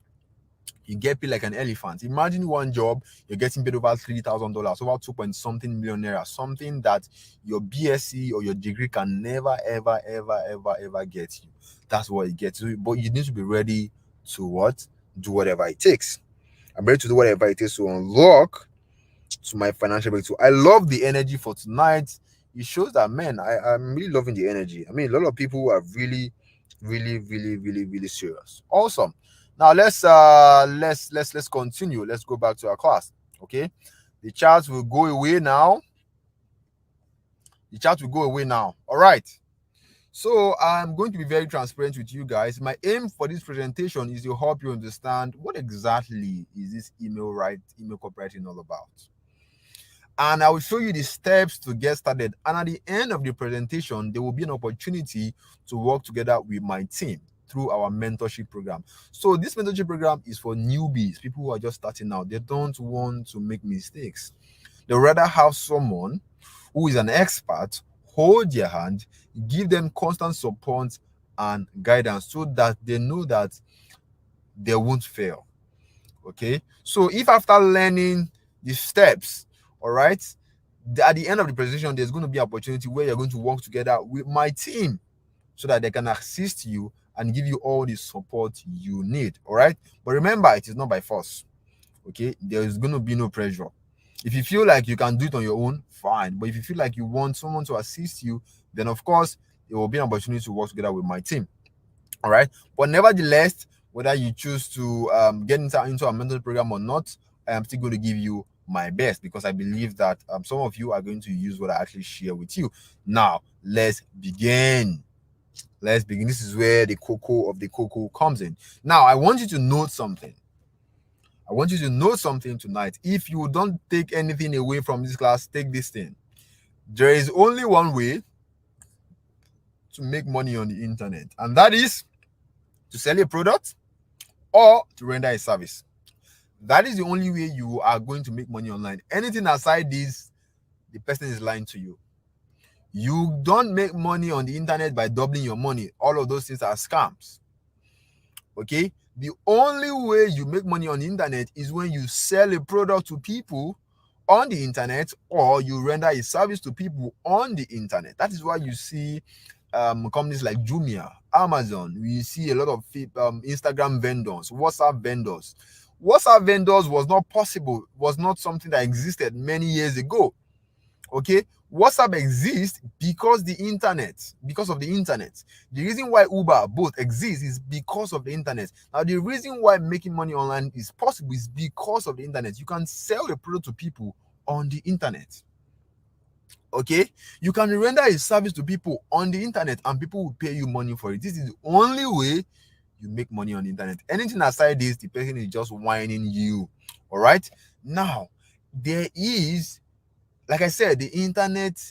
You get paid like an elephant. Imagine one job, you're getting paid over $3,000, over 2 point something million naira, something that your BSc or your degree can never, ever, ever, ever, ever get you. That's what it gets. But you need to be ready to what? Do whatever it takes. I'm ready to do whatever it takes to unlock to my financial breakthrough. I love the energy for tonight. It shows that, man, I'm really loving the energy. I mean, a lot of people are really, really, really, really, really serious. Awesome. Now let's continue. Let's go back to our class. Okay, the charts will go away now. The chart will go away now. All right. So I'm going to be very transparent with you guys. My aim for this presentation is to help you understand what exactly is this email copywriting all about. And I will show you the steps to get started. And at the end of the presentation, there will be an opportunity to work together with my team through our mentorship program. So this mentorship program is for newbies, people who are just starting out. They don't want to make mistakes. They rather have someone who is an expert hold their hand, give them constant support and guidance so that they know that they won't fail. Okay, so if after learning the steps, all right, at the end of the presentation, there's going to be an opportunity where you're going to work together with my team so that they can assist you and give you all the support you need. All right, but remember, it is not by force. Okay, there is going to be no pressure. If you feel like you can do it on your own, fine. But if you feel like you want someone to assist you, then of course there will be an opportunity to work together with my team. All right, but nevertheless, whether you choose to get into a mentoring program or not, I am still going to give you my best because I believe that some of you are going to use what I actually share with you. Now, let's begin. Let's begin. This is where the cocoa of the cocoa comes in. Now, I want you to note something. I want you to know something tonight. If you don't take anything away from this class, take this thing. There is only one way to make money on the internet, and that is to sell a product or to render a service. That is the only way you are going to make money online. Anything aside this, the person is lying to you. You don't make money on the internet by doubling your money. All of those things are scams. Okay? The only way you make money on the internet is when you sell a product to people on the internet, or you render a service to people on the internet. That is why you see companies like Jumia, Amazon. We see a lot of Instagram vendors, WhatsApp vendors. WhatsApp vendors was not possible, was not something that existed many years ago. Okay, WhatsApp exists because because of the internet. The reason why Uber both exist is because of the internet. Now, the reason why making money online is possible is because of the internet. You can sell a product to people on the internet. Okay, you can render a service to people on the internet and people will pay you money for it. This is the only way you make money on the internet. Anything aside this, the person is just whining you. All right, now there is, like I said, the internet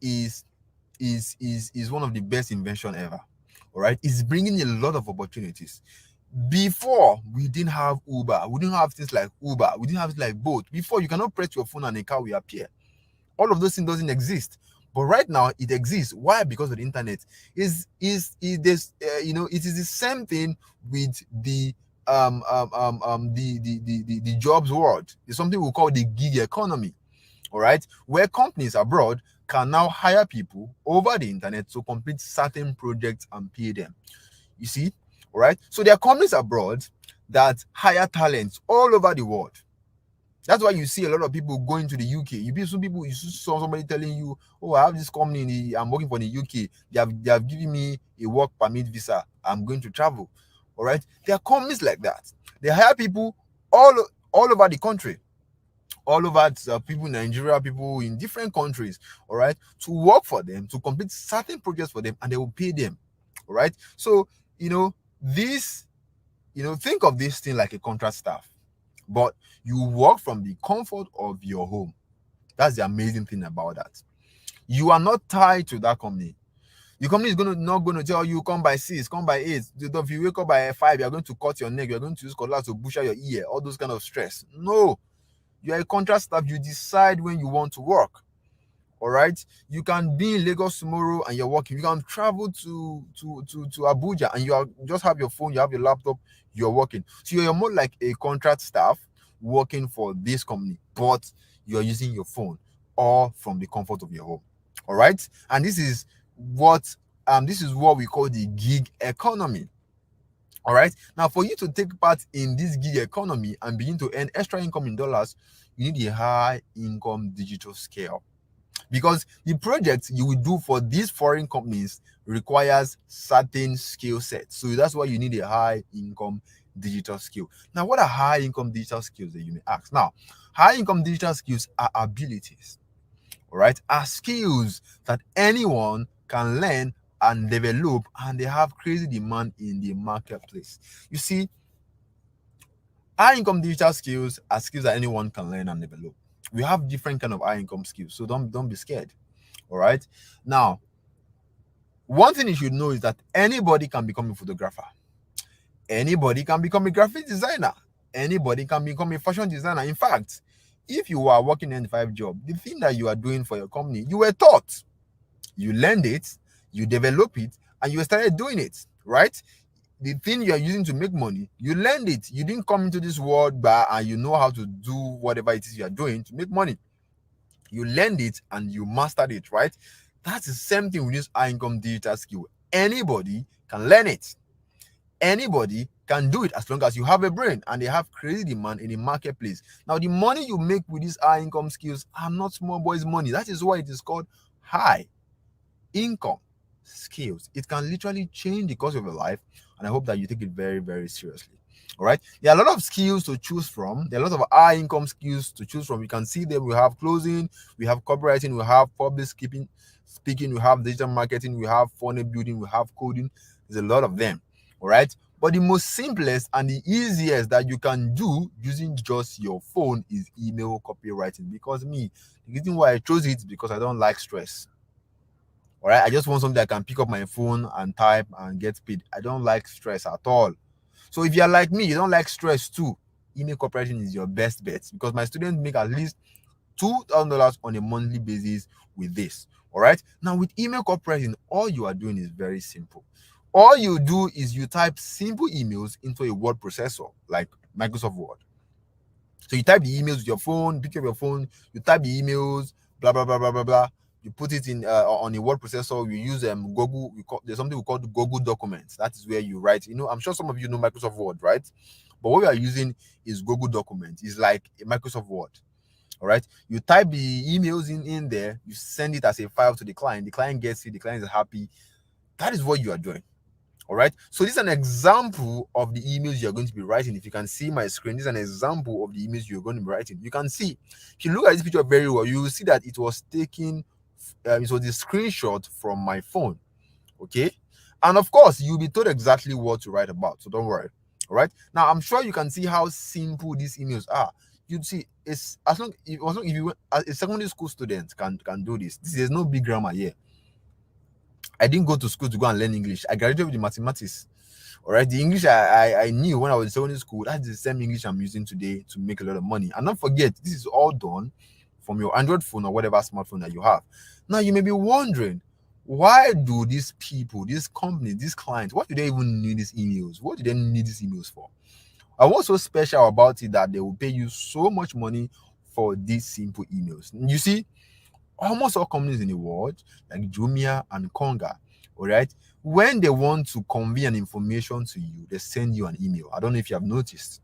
is one of the best invention ever. All right, it's bringing a lot of opportunities. Before, we didn't have Uber, we didn't have things like Uber, we didn't have things like Bolt. Before, you cannot press your phone and a car will appear. All of those things doesn't exist, but right now it exists. Why? Because of the internet. This it is the same thing with the jobs world. It's something we call the gig economy. All right, where companies abroad can now hire people over the internet to complete certain projects and pay them. You see, all right. So there are companies abroad that hire talents all over the world. That's why you see a lot of people going to the UK. You saw somebody telling you, "Oh, I have this company. I'm working for the UK. They have given me a work permit visa. I'm going to travel." All right. There are companies like that. They hire people all over the country, all over people in Nigeria, people in different countries, all right, to work for them, to complete certain projects for them, and they will pay them. All right. So, this, think of this thing like a contract staff, but you work from the comfort of your home. That's the amazing thing about that. You are not tied to that company. The company is not going to tell you, come by 6, come by 8. If you wake up by 5, you're going to cut your neck, you're going to use cutlass to butcher your ear, all those kind of stress. No, you're a contract staff. You decide when you want to work. All right, you can be in Lagos tomorrow and you're working. You can travel to Abuja and you are just have your phone, you have your laptop, you're working. So you're more like a contract staff working for this company, but you're using your phone or from the comfort of your home. All right, and this is what we call the gig economy. All right, now for you to take part in this gig economy and begin to earn extra income in dollars, you need a high income digital scale, because the project you will do for these foreign companies requires certain skill sets. So that's why you need a high income digital skill. Now, what are high income digital skills that you may ask? Now, high income digital skills are abilities, all right, are skills that anyone can learn and develop, and they have crazy demand in the marketplace. You see, high income digital skills are skills that anyone can learn and develop. We have different kind of high income skills, so don't be scared. All right. Now, one thing you should know is that anybody can become a photographer. Anybody can become a graphic designer. Anybody can become a fashion designer. In fact, if you are working in a 9-to-5 job, the thing that you are doing for your company, you were taught, you learned it, you develop it, and you started doing it, right? The thing you are using to make money, you learned it. You didn't come into this world and you know how to do whatever it is you are doing to make money. You learned it and you mastered it, right? That's the same thing with this high income digital skill. Anybody can learn it. Anybody can do it as long as you have a brain, and they have crazy demand in the marketplace. Now, the money you make with these high income skills are not small boys' money. That is why it is called high income skills. It can literally change the course of your life, and I hope that you take it very, very seriously. All right, there are a lot of skills to choose from. There are a lot of high income skills to choose from. You can see them. We have closing, we have copywriting, we have public speaking, we have digital marketing, we have funnel building, we have coding. There's a lot of them. All right, but the most simplest and the easiest that you can do using just your phone is email copywriting. Because the reason why I chose it is because I don't like stress. All right, I just want something I can pick up my phone and type and get paid. I don't like stress at all. So if you're like me, you don't like stress too, email copywriting is your best bet, because my students make at least $2,000 on a monthly basis with this. All right. Now, with email copywriting, all you are doing is very simple. All you do is you type simple emails into a word processor like Microsoft Word. So you type the emails with your phone, pick up your phone, you type the emails, blah blah blah blah blah blah. You put it in on a word processor. You use Google. There's something we call Google Documents. That is where you write. I'm sure some of you know Microsoft Word, right? But what we are using is Google Documents. It's like a Microsoft Word. All right. You type the emails in there. You send it as a file to the client. The client gets it. The client is happy. That is what you are doing. All right. So this is an example of the emails you're going to be writing. If you can see my screen, this is an example of the emails you're going to be writing. You can see, if you look at this picture very well, you will see that it was taken, it was a screenshot from my phone. Okay. And of course, you'll be told exactly what to write about. So don't worry. All right. Now, I'm sure you can see how simple these emails are. You'd see, it's as long if you a secondary school student can do this. There's no big grammar here. I didn't go to school to go and learn English. I graduated with the mathematics. All right, the English I knew when I was in secondary school, that's the same English I'm using today to make a lot of money. And don't forget, this is all done from your Android phone or whatever smartphone that you have. Now, you may be wondering, why do these people, these companies, these clients, what do they even need these emails? What do they need these emails for? And what's so special about it that they will pay you so much money for these simple emails? You see, almost all companies in the world, like Jumia and Konga, all right, when they want to convey an information to you, they send you an email. I don't know if you have noticed.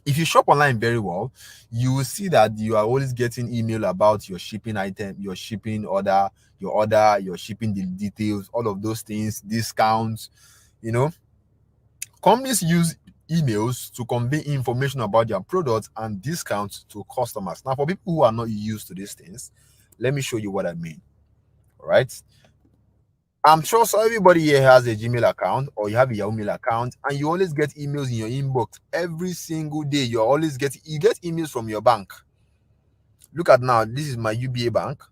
If you shop online very well, you will see that you are always getting email about your shipping item, your shipping order, your shipping details, all of those things, discounts. Companies use emails to convey information about their products and discounts to customers. Now, for people who are not used to these things, let me show you what I mean. All right. I'm sure so everybody here has a Gmail account or you have a Yahoo Mail account, and you always get emails in your inbox every single day. You get emails from your bank. Look at now, this is my UBA bank,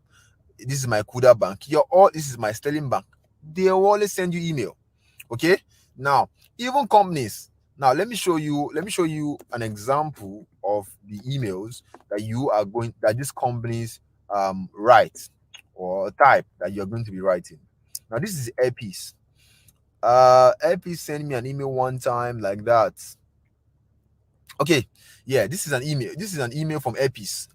this is my Kuda bank, this is my Sterling bank. They will always send you email. Okay. Now, even companies. Now, let me show you an example of the emails that these companies write or type that you're going to be writing. Now, this is Airpeace. Airpeace sent me an email one time like that. Okay, yeah, this is an email. This is an email from Airpeace.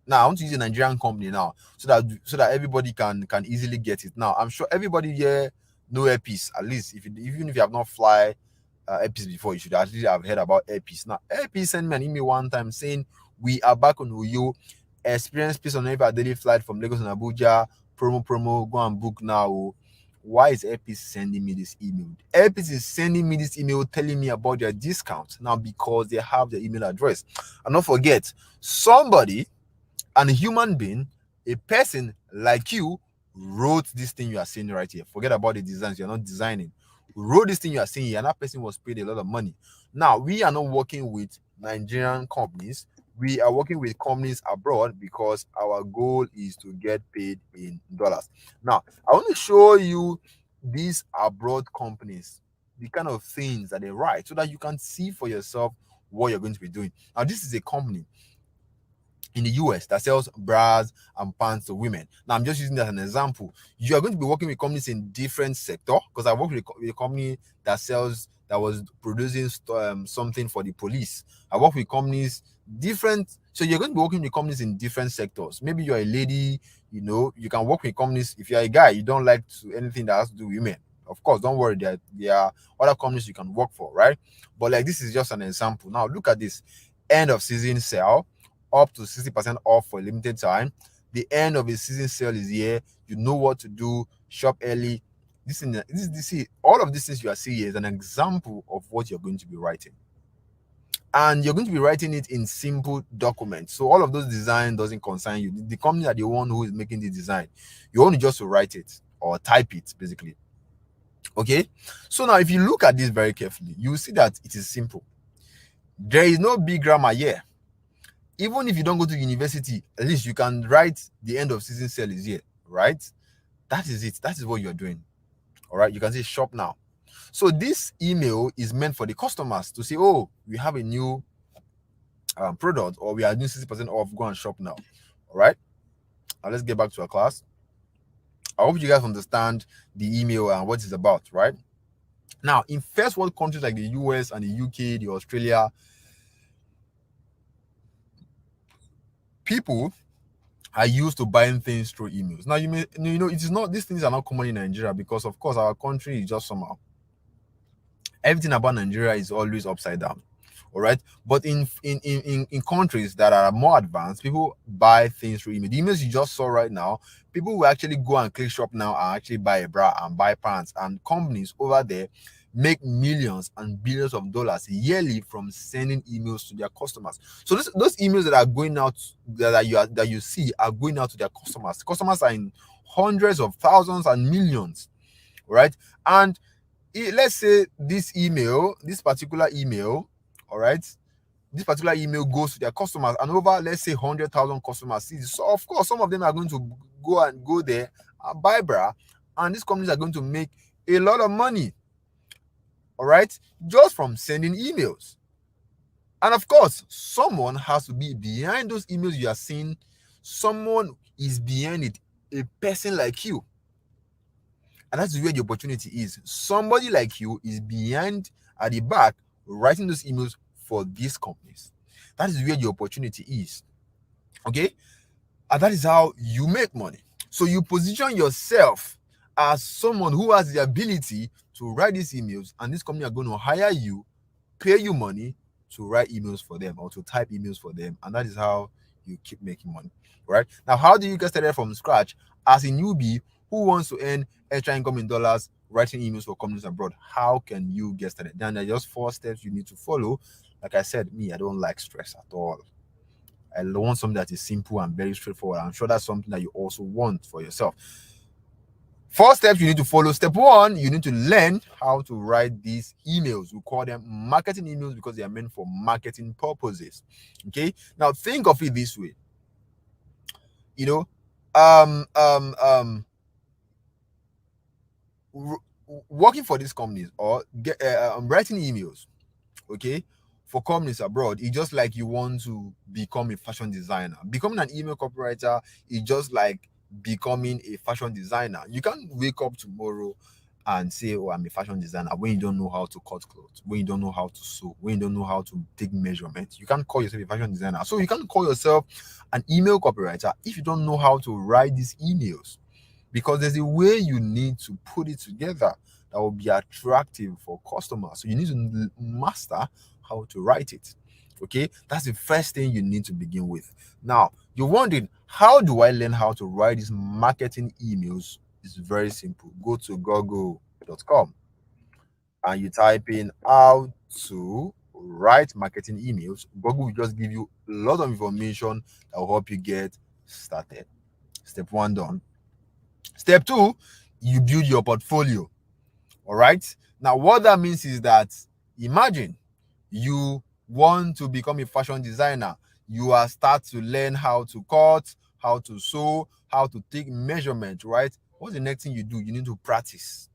Now I want to use a Nigerian company now, so that everybody can easily get it. Now I'm sure everybody here know Airpeace. At least even if you have not fly Airpeace before, you should at least have heard about Airpeace. Now Airpeace sent me an email one time saying, "We are back on Uyo. Experience peace on every daily flight from Lagos and Abuja. Promo. Go and book now." Why is Airpeace sending me this email? Airpeace is sending me this email telling me about their discount now because they have their email address. And don't forget, somebody, and a human being, a person like you, wrote this thing you are seeing right here. Forget about the designs, you're not designing. Wrote this thing you are seeing here, and that person was paid a lot of money. Now, we are not working with Nigerian companies. We are working with companies abroad because our goal is to get paid in dollars. Now, I want to show you these abroad companies, the kind of things that they write, so that you can see for yourself what you're going to be doing. Now, this is a company in the US that sells bras and pants to women. Now, I'm just using that as an example. You are going to be working with companies in different sector, because I worked with a company that was producing something for the police. I work with companies different. So you're going to be working with companies in different sectors. Maybe you're a lady, you can work with companies. If you're a guy, you don't like anything that has to do with women. Of course, don't worry, there are other companies you can work for, right? But like, this is just an example. Now, look at this end of season sale, up to 60% off for a limited time. The end of the season sale is here. You know what to do. Shop early. All of these things you are seeing here is an example of what you're going to be writing. And you're going to be writing it in simple documents. So all of those design doesn't concern you. The company are the one who is making the design. You only just to write it or type it, basically. Okay. So now, if you look at this very carefully, you will see that it is simple. There is no big grammar here. Even if you don't go to university, at least you can write the end of season sale is here, right? That is it. That is what you're doing. All right. You can say shop now. So this email is meant for the customers to say, oh, we have a new product, or we are doing 60% off, go and shop now. All right, now let's get back to our class. I hope you guys understand the email and what it's about, right? Now, in first world countries like the US and the UK, the Australia, people are used to buying things through emails. Now, it is not, these things are not common in Nigeria because, of course, our country is just somehow, everything about Nigeria is always upside down. All right, but in countries that are more advanced, people buy things through email. The emails you just saw right now, people will actually go and click shop now and actually buy a bra and buy pants, and companies over there make millions and billions of dollars yearly from sending emails to their customers. So those emails that are going out, that you see are going out to their customers. Customers are in hundreds of thousands and millions, right? And let's say this particular email, all right, this particular email goes to their customers, and over, let's say, 100,000 customers see this. So of course, some of them are going to go there and buy bra, and these companies are going to make a lot of money, all right, just from sending emails. And of course, someone has to be behind those emails you are seeing. Someone is behind it, a person like you. And that's where the opportunity is. Somebody like you is behind, at the back, writing those emails for these companies. That is where the opportunity is. Okay? And that is how you make money. So you position yourself as someone who has the ability to write these emails, and this company are going to hire you, pay you money to write emails for them or to type emails for them. And that is how you keep making money. Right? Now, how do you get started from scratch as a newbie who wants to earn extra income in dollars writing emails for companies abroad? How can you get started? Then there are just 4 steps you need to follow. Like I said, I don't like stress at all. I want something that is simple and very straightforward. I'm sure that's something that you also want for yourself. 4 steps you need to follow. Step 1, you need to learn how to write these emails. We call them marketing emails because they are meant for marketing purposes. Okay. Now think of it this way. Working for these companies or writing emails, okay, for companies abroad, it's just like you want to become a fashion designer. Becoming an email copywriter is just like becoming a fashion designer. You can't wake up tomorrow and say, oh, I'm a fashion designer, when you don't know how to cut clothes, when you don't know how to sew, when you don't know how to take measurements. You can't call yourself a fashion designer. So you can't call yourself an email copywriter if you don't know how to write these emails, because there's a way you need to put it together that will be attractive for customers. So you need to master how to write it. Okay, that's the first thing you need to begin with. Now, you're wondering, how do I learn how to write these marketing emails? It's very simple. Go to google.com and you type in how to write marketing emails. Google will just give you a lot of information that will help you get started. Step 1 done. Step 2, you build your portfolio. All right. Now, what that means is that, imagine you want to become a fashion designer. You are start to learn how to cut, how to sew, how to take measurement, right? What's the next thing you do? You need to practice,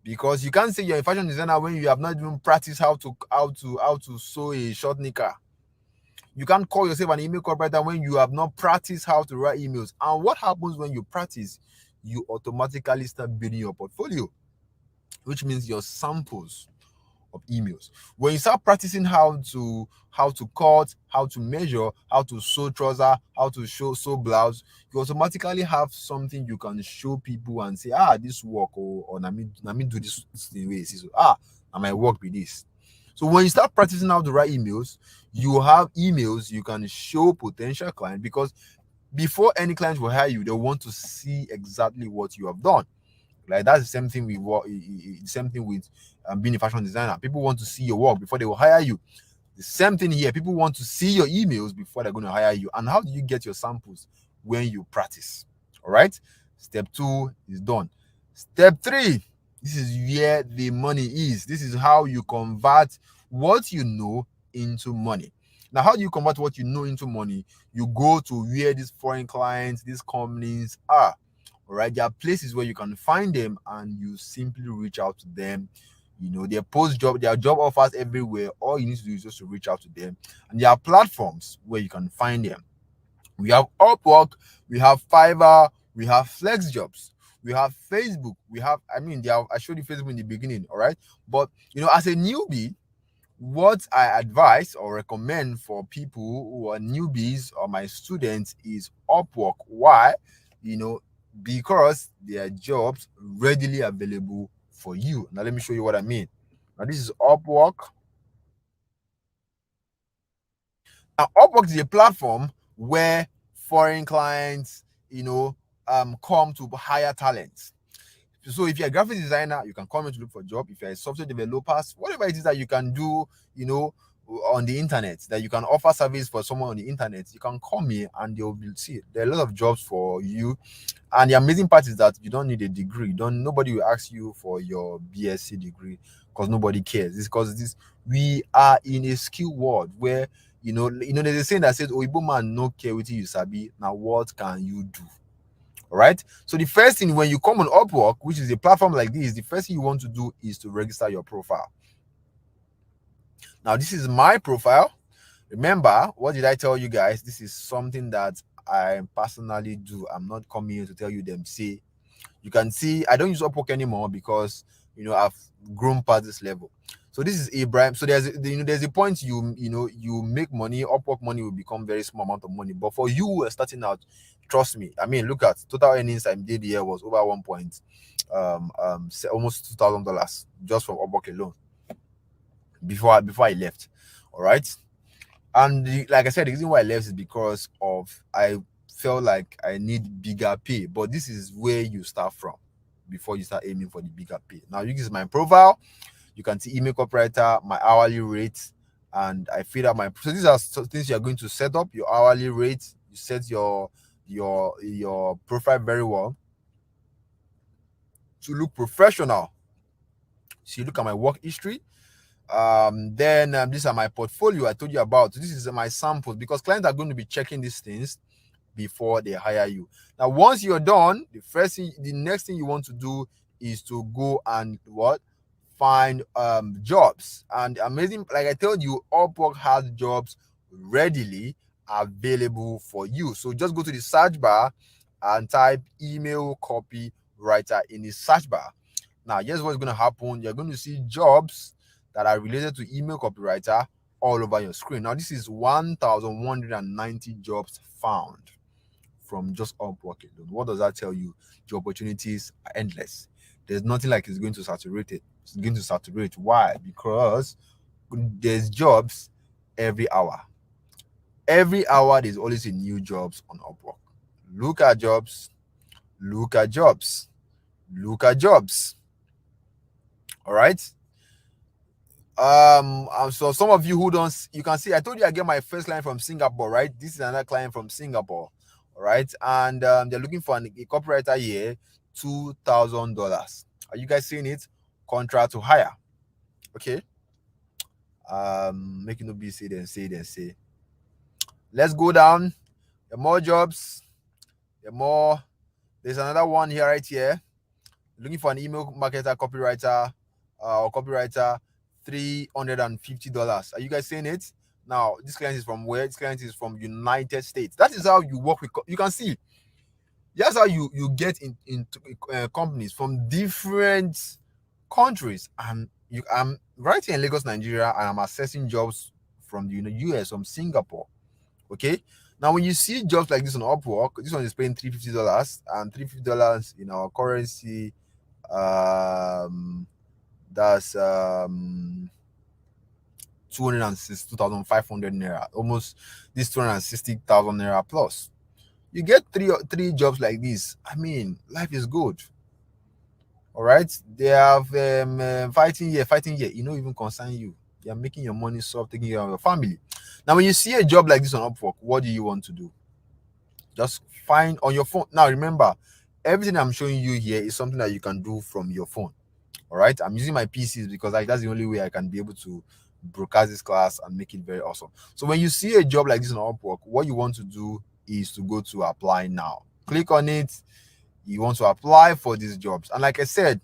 because you can't say you're a fashion designer when you have not even practiced how to sew a short knicker. You can't call yourself an email copywriter when you have not practiced how to write emails. And what happens when you practice? You automatically start building your portfolio, which means your samples of emails. When you start practicing how to cut, how to measure, how to sew trouser, how to sew blouse, you automatically have something you can show people and say, this work, or let me do this the way. So I might work with this. So when you start practicing how to write emails, you have emails you can show potential clients, because before any client will hire you, they want to see exactly what you have done. Like, that's the same thing with being a fashion designer. People want to see your work before they will hire you. The same thing here. People want to see your emails before they're going to hire you. And how do you get your samples? When you practice. All right. Step 2 is done. Step 3. This is where the money is. This is how you convert what you know into money. Now, how do you convert what you know into money? You go to where these foreign clients, these companies are. All right, there are places where you can find them and you simply reach out to them. They post there are job offers everywhere. All you need to do is just to reach out to them, and there are platforms where you can find them. We have Upwork, we have Fiverr, we have FlexJobs, we have Facebook, we have, I showed you Facebook in the beginning, all right? But, as a newbie, what I advise or recommend for people who are newbies or my students is Upwork. Why? Because there are jobs readily available for you. Now, let me show you what I mean. Now, this is Upwork. Now, Upwork is a platform where foreign clients, come to hire talent. So if you're a graphic designer, you can come in to look for a job. If you're a software developer, whatever it is that you can do, on the internet, that you can offer service for someone on the internet, you can come here and they'll see there are a lot of jobs for you. And the amazing part is that you don't need a degree. Nobody will ask you for your BSc degree because nobody cares. It's because we are in a skill world where there's a saying that says, "Oyibo man no care what you sabi. Now what can you do?" All right. So the first thing when you come on Upwork, which is a platform like this, the first thing you want to do is to register your profile. Now, this is my profile. Remember, what did I tell you guys? This is something that I personally do. I'm not coming here to tell you them. See, you can see I don't use Upwork anymore because I've grown past this level. So this is Abraham. So there's a point you make money. Upwork money will become very small amount of money. But for you who are starting out, trust me. I mean, look at total earnings I did here was over almost $2,000 just from Upwork alone before I left. All right. And like I said, the reason why I left is because of I felt like I need bigger pay. But this is where you start from before you start aiming for the bigger pay. Now, this is my profile. You can see email copywriter, my hourly rate, and I feed out so these are things you are going to set up. Your hourly rate, you set your profile very well to look professional. So you look at my work history. Then these are my portfolio I told you about. This is my samples because clients are going to be checking these things before they hire you. Now, once you're done, the next thing you want to do is to go and find jobs. And amazing, like I told you, Upwork has jobs readily available for you. So just go to the search bar and type email copywriter in the search bar. Now, here's what's going to happen. You're going to see jobs that are related to email copywriter all over your screen. Now, this is 1,190 jobs found from just Upwork alone. What does that tell you? The opportunities are endless. There's nothing like it's going to saturate it. It's going to saturate. Why? Because there's jobs every hour. Every hour, there's always a new jobs on Upwork. Look at jobs. Look at jobs. Look at jobs. All right. So some of you who don't, you can see I told you I get my first client from Singapore, right? This is another client from Singapore, all right? And they're looking for a copywriter here, $2,000. Are you guys seeing it? Contract to hire. Okay. Making no be say. Let's go down. There are more jobs. There's another one here, right here. Looking for an email marketer, copywriter, or copywriter, $350. Are you guys seeing it? Now, this client is from where? This client is from United States. That is how you work with. You can see. That's how you get into companies from different countries. And I'm right here in Lagos, Nigeria, and I'm assessing jobs from the US, from Singapore. Okay. Now, when you see jobs like this on Upwork, this one is paying $350, and $350 in our currency, that's 262,500 naira, almost this 260,000 naira plus. You get three jobs like this. I mean, life is good. All right, they have fighting here. You know, even concern you. They are making your money, so taking care of your family. Now, when you see a job like this on Upwork, what do you want to do? Just find on your phone. Now, remember, everything I'm showing you here is something that you can do from your phone. All right, I'm using my PCs because that's the only way I can be able to broadcast this class and make it very awesome. So when you see a job like this on Upwork, what you want to do is to go to apply now. Click on it. You want to apply for these jobs. And like I said,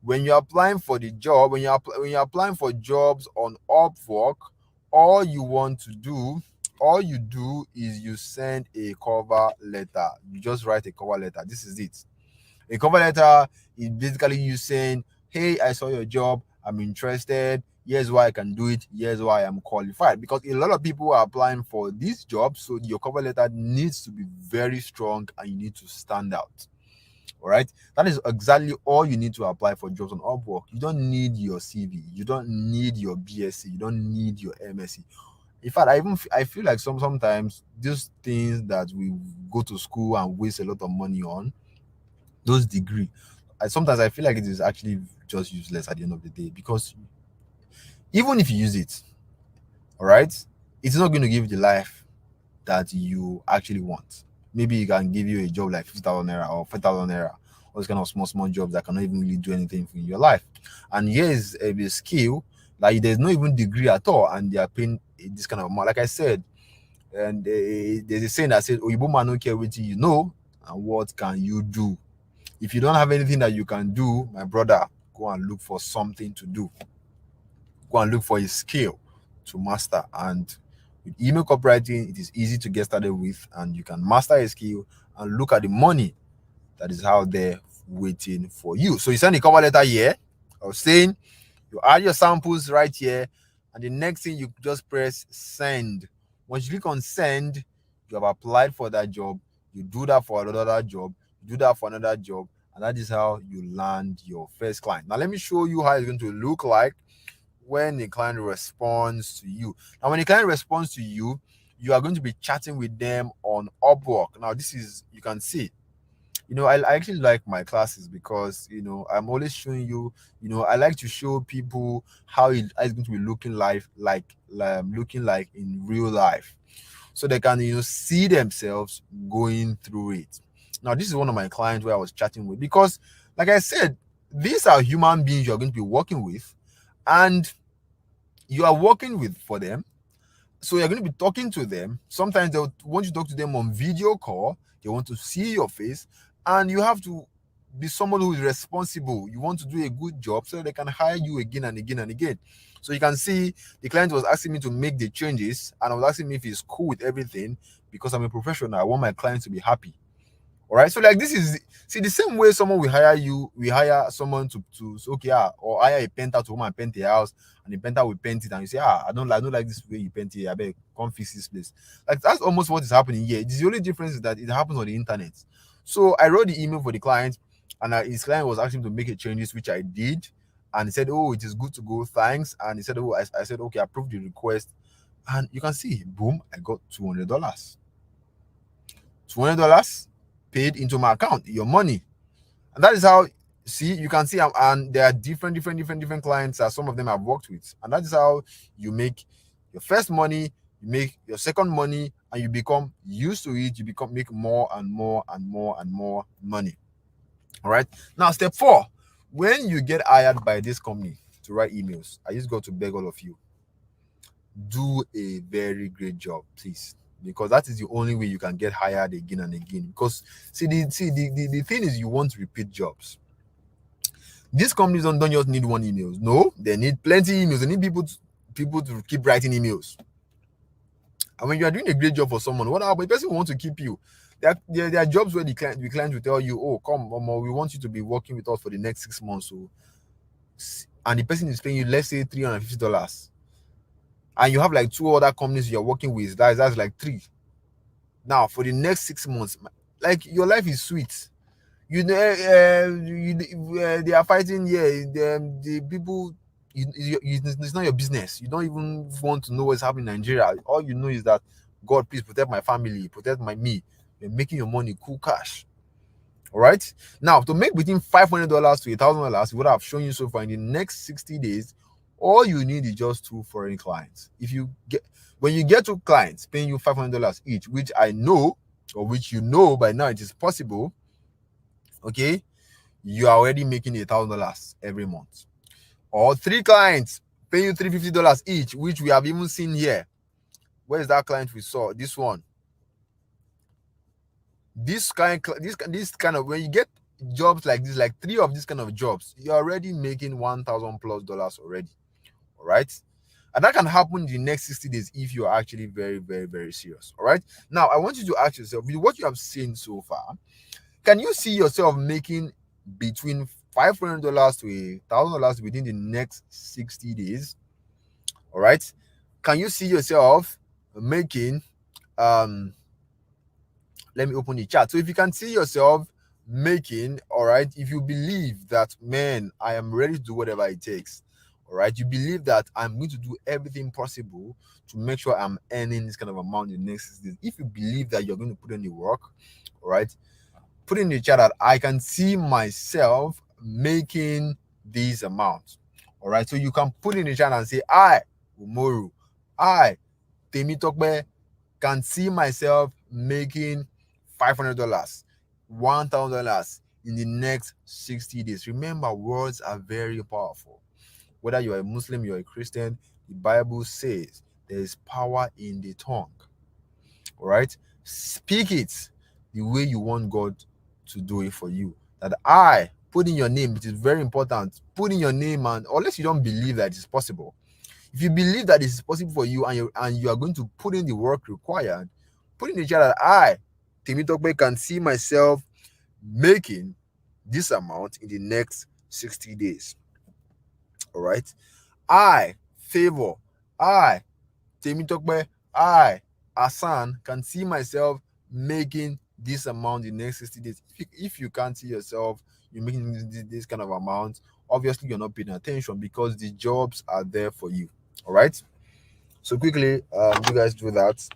when you're applying for the job, when you're applying for jobs on Upwork, all you want to do, all you do is you send a cover letter. You just write a cover letter. This is it. A cover letter is basically you saying, hey, I saw your job, I'm interested, here's why I can do it, here's why I'm qualified. Because a lot of people are applying for these jobs, so your cover letter needs to be very strong and you need to stand out. All right, that is exactly all you need to apply for jobs on Upwork. You don't need your CV, you don't need your BSc, you don't need your MSc. In fact, I feel like sometimes these things that we go to school and waste a lot of money on, those degree, sometimes I feel like it is actually just useless at the end of the day, because even if you use it, all right, it's not going to give you the life that you actually want. Maybe it can give you a job like 50,000 naira or 5,000 naira, or those kind of small jobs that cannot even really do anything for your life. And here is a skill like there's no even degree at all, and they are paying this kind of amount. Like I said, and there's a saying that says, "Oyibo man don't care what you know, and what can you do." If you don't have anything that you can do, my brother, go and look for something to do. Go and look for a skill to master. And with email copywriting, it is easy to get started with, and you can master a skill and look at the money that is out there waiting for you. So you send a cover letter here. I was saying you add your samples right here, and the next thing you just press send. Once you click on send, you have applied for that job. You do that for another job, you do that for another job, and that is how you land your first client. Now let me show you how it's going to look like when the client responds to you. Now when the client responds to you, you are going to be chatting with them on Upwork. Now this is, you can see, I actually like my classes because I'm always showing you, I like to show people how it's going to be looking looking like in real life, so they can see themselves going through it. Now this is one of my clients where I was chatting with, because like I said, these are human beings you're going to be working with, and you are working with for them. So you're going to be talking to them. Sometimes they'll want you to talk to them on video call. They want to see your face, and you have to be someone who is responsible. You want to do a good job so they can hire you again and again and again. So you can see the client was asking me to make the changes, and I was asking me if he's cool with everything, because I'm a professional. I want my clients to be happy. All right. So like this is, see, the same way someone will hire you, we hire someone to okay, or hire a painter to come and paint a house, and the painter will paint it, and you say, I don't like this way you paint it. I beg, come fix this place. Like that's almost what is happening here. The only difference is that it happens on the internet. So I wrote the email for the client, and his client was asking to make a changes, which I did, and he said, "Oh, it is good to go, thanks." And he said, "Oh," I said, "Okay, approve the request," and you can see, boom, I got $200. $200 paid into my account, your money. And that is how, see, you can see, and there are different clients that some of them I've worked with, and that is how you make your first money, you make your second money, and you become used to it. You make more and more and more and more money. All right, now step 4, when you get hired by this company to write emails, I just got to beg all of you, do a very great job, please, because that is the only way you can get hired again and again. Because the thing is, you want repeat jobs. These companies don't just need one emails. No, they need plenty emails. They need people to keep writing emails. And when you are doing a great job for someone, what about the person who wants to keep you? There are jobs where the client will tell you, "Oh, come, we want you to be working with us for the next 6 months." So, and the person is paying you, let's say, $350, and you have like 2 other companies you're working with. That's like 3. Now for the next 6 months, like, your life is sweet. They are fighting here. The people, it's not your business. You don't even want to know what's happening in Nigeria. All you know is that, God, please protect my family, protect me. You're making your money, cool cash. All right. Now, to make between $500 to $1,000, what I've shown you so far, in the next 60 days, all you need is just 2 foreign clients. When you get 2 clients paying you $500 each, which I know, or which by now, it is possible. Okay, you are already making $1,000 every month. Or 3 clients paying you $350 each, which we have even seen here. Where is that client we saw? This one. This kind of, when you get jobs like this, like three of these kind of jobs, you're already making $1,000+ already. All right. And that can happen in the next 60 days if you're actually very, very, very serious. All right. Now, I want you to ask yourself, with what you have seen so far, can you see yourself making between $500 to $1,000 within the next 60 days? All right. Can you see yourself making, let me open the chat. So if you can see yourself making, all right, if you believe that, man, I am ready to do whatever it takes, all right, you believe that I'm going to do everything possible to make sure I'm earning this kind of amount in the next 6 days. If you believe that you're going to put in the work, all right, put in the chat that I can see myself making these amounts. All right, so you can put in the chat and say, I, Umoru, I, Temitokbe, can see myself making $500, $1,000 in the next 60 days. Remember, words are very powerful. Whether you're a Muslim, you're a Christian, the Bible says there is power in the tongue. All right, speak it the way you want God to do it for you. That I put in your name, it is very important. Put in your name, and unless you don't believe that it's possible. If you believe that it is possible for you, and you are going to put in the work required, put in the chat that I, Temitokbe, can see myself making this amount in the next 60 days. All right. I, Favor, I, Temitokbe, I, Asan, can see myself making this amount in the next 60 days. If you can't see yourself, you're making this kind of amount, obviously you're not paying attention, because the jobs are there for you. All right. So quickly, you guys do that.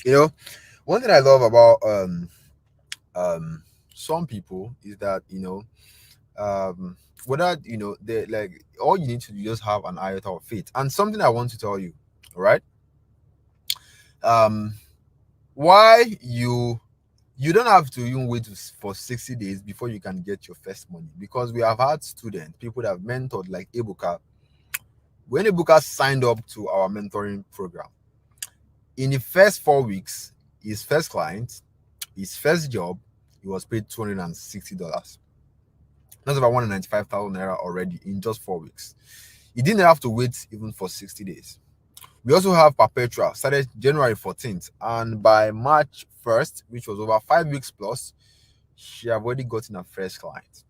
You know, one thing I love about some people is that, whether they like, all you need to do is just have an iota of faith. And something I want to tell you, all right, why you don't have to even wait for 60 days before you can get your first money, because we have had students, people that have mentored, like Ebuka. When Ebuka signed up to our mentoring program, in the first 4 weeks, his first client, his first job, he was paid $260. That's about 195,000 naira already in just 4 weeks. He didn't have to wait even for 60 days. We also have Perpetua, started January 14th, and by March 1st, which was over 5 weeks plus, she have already gotten her first client.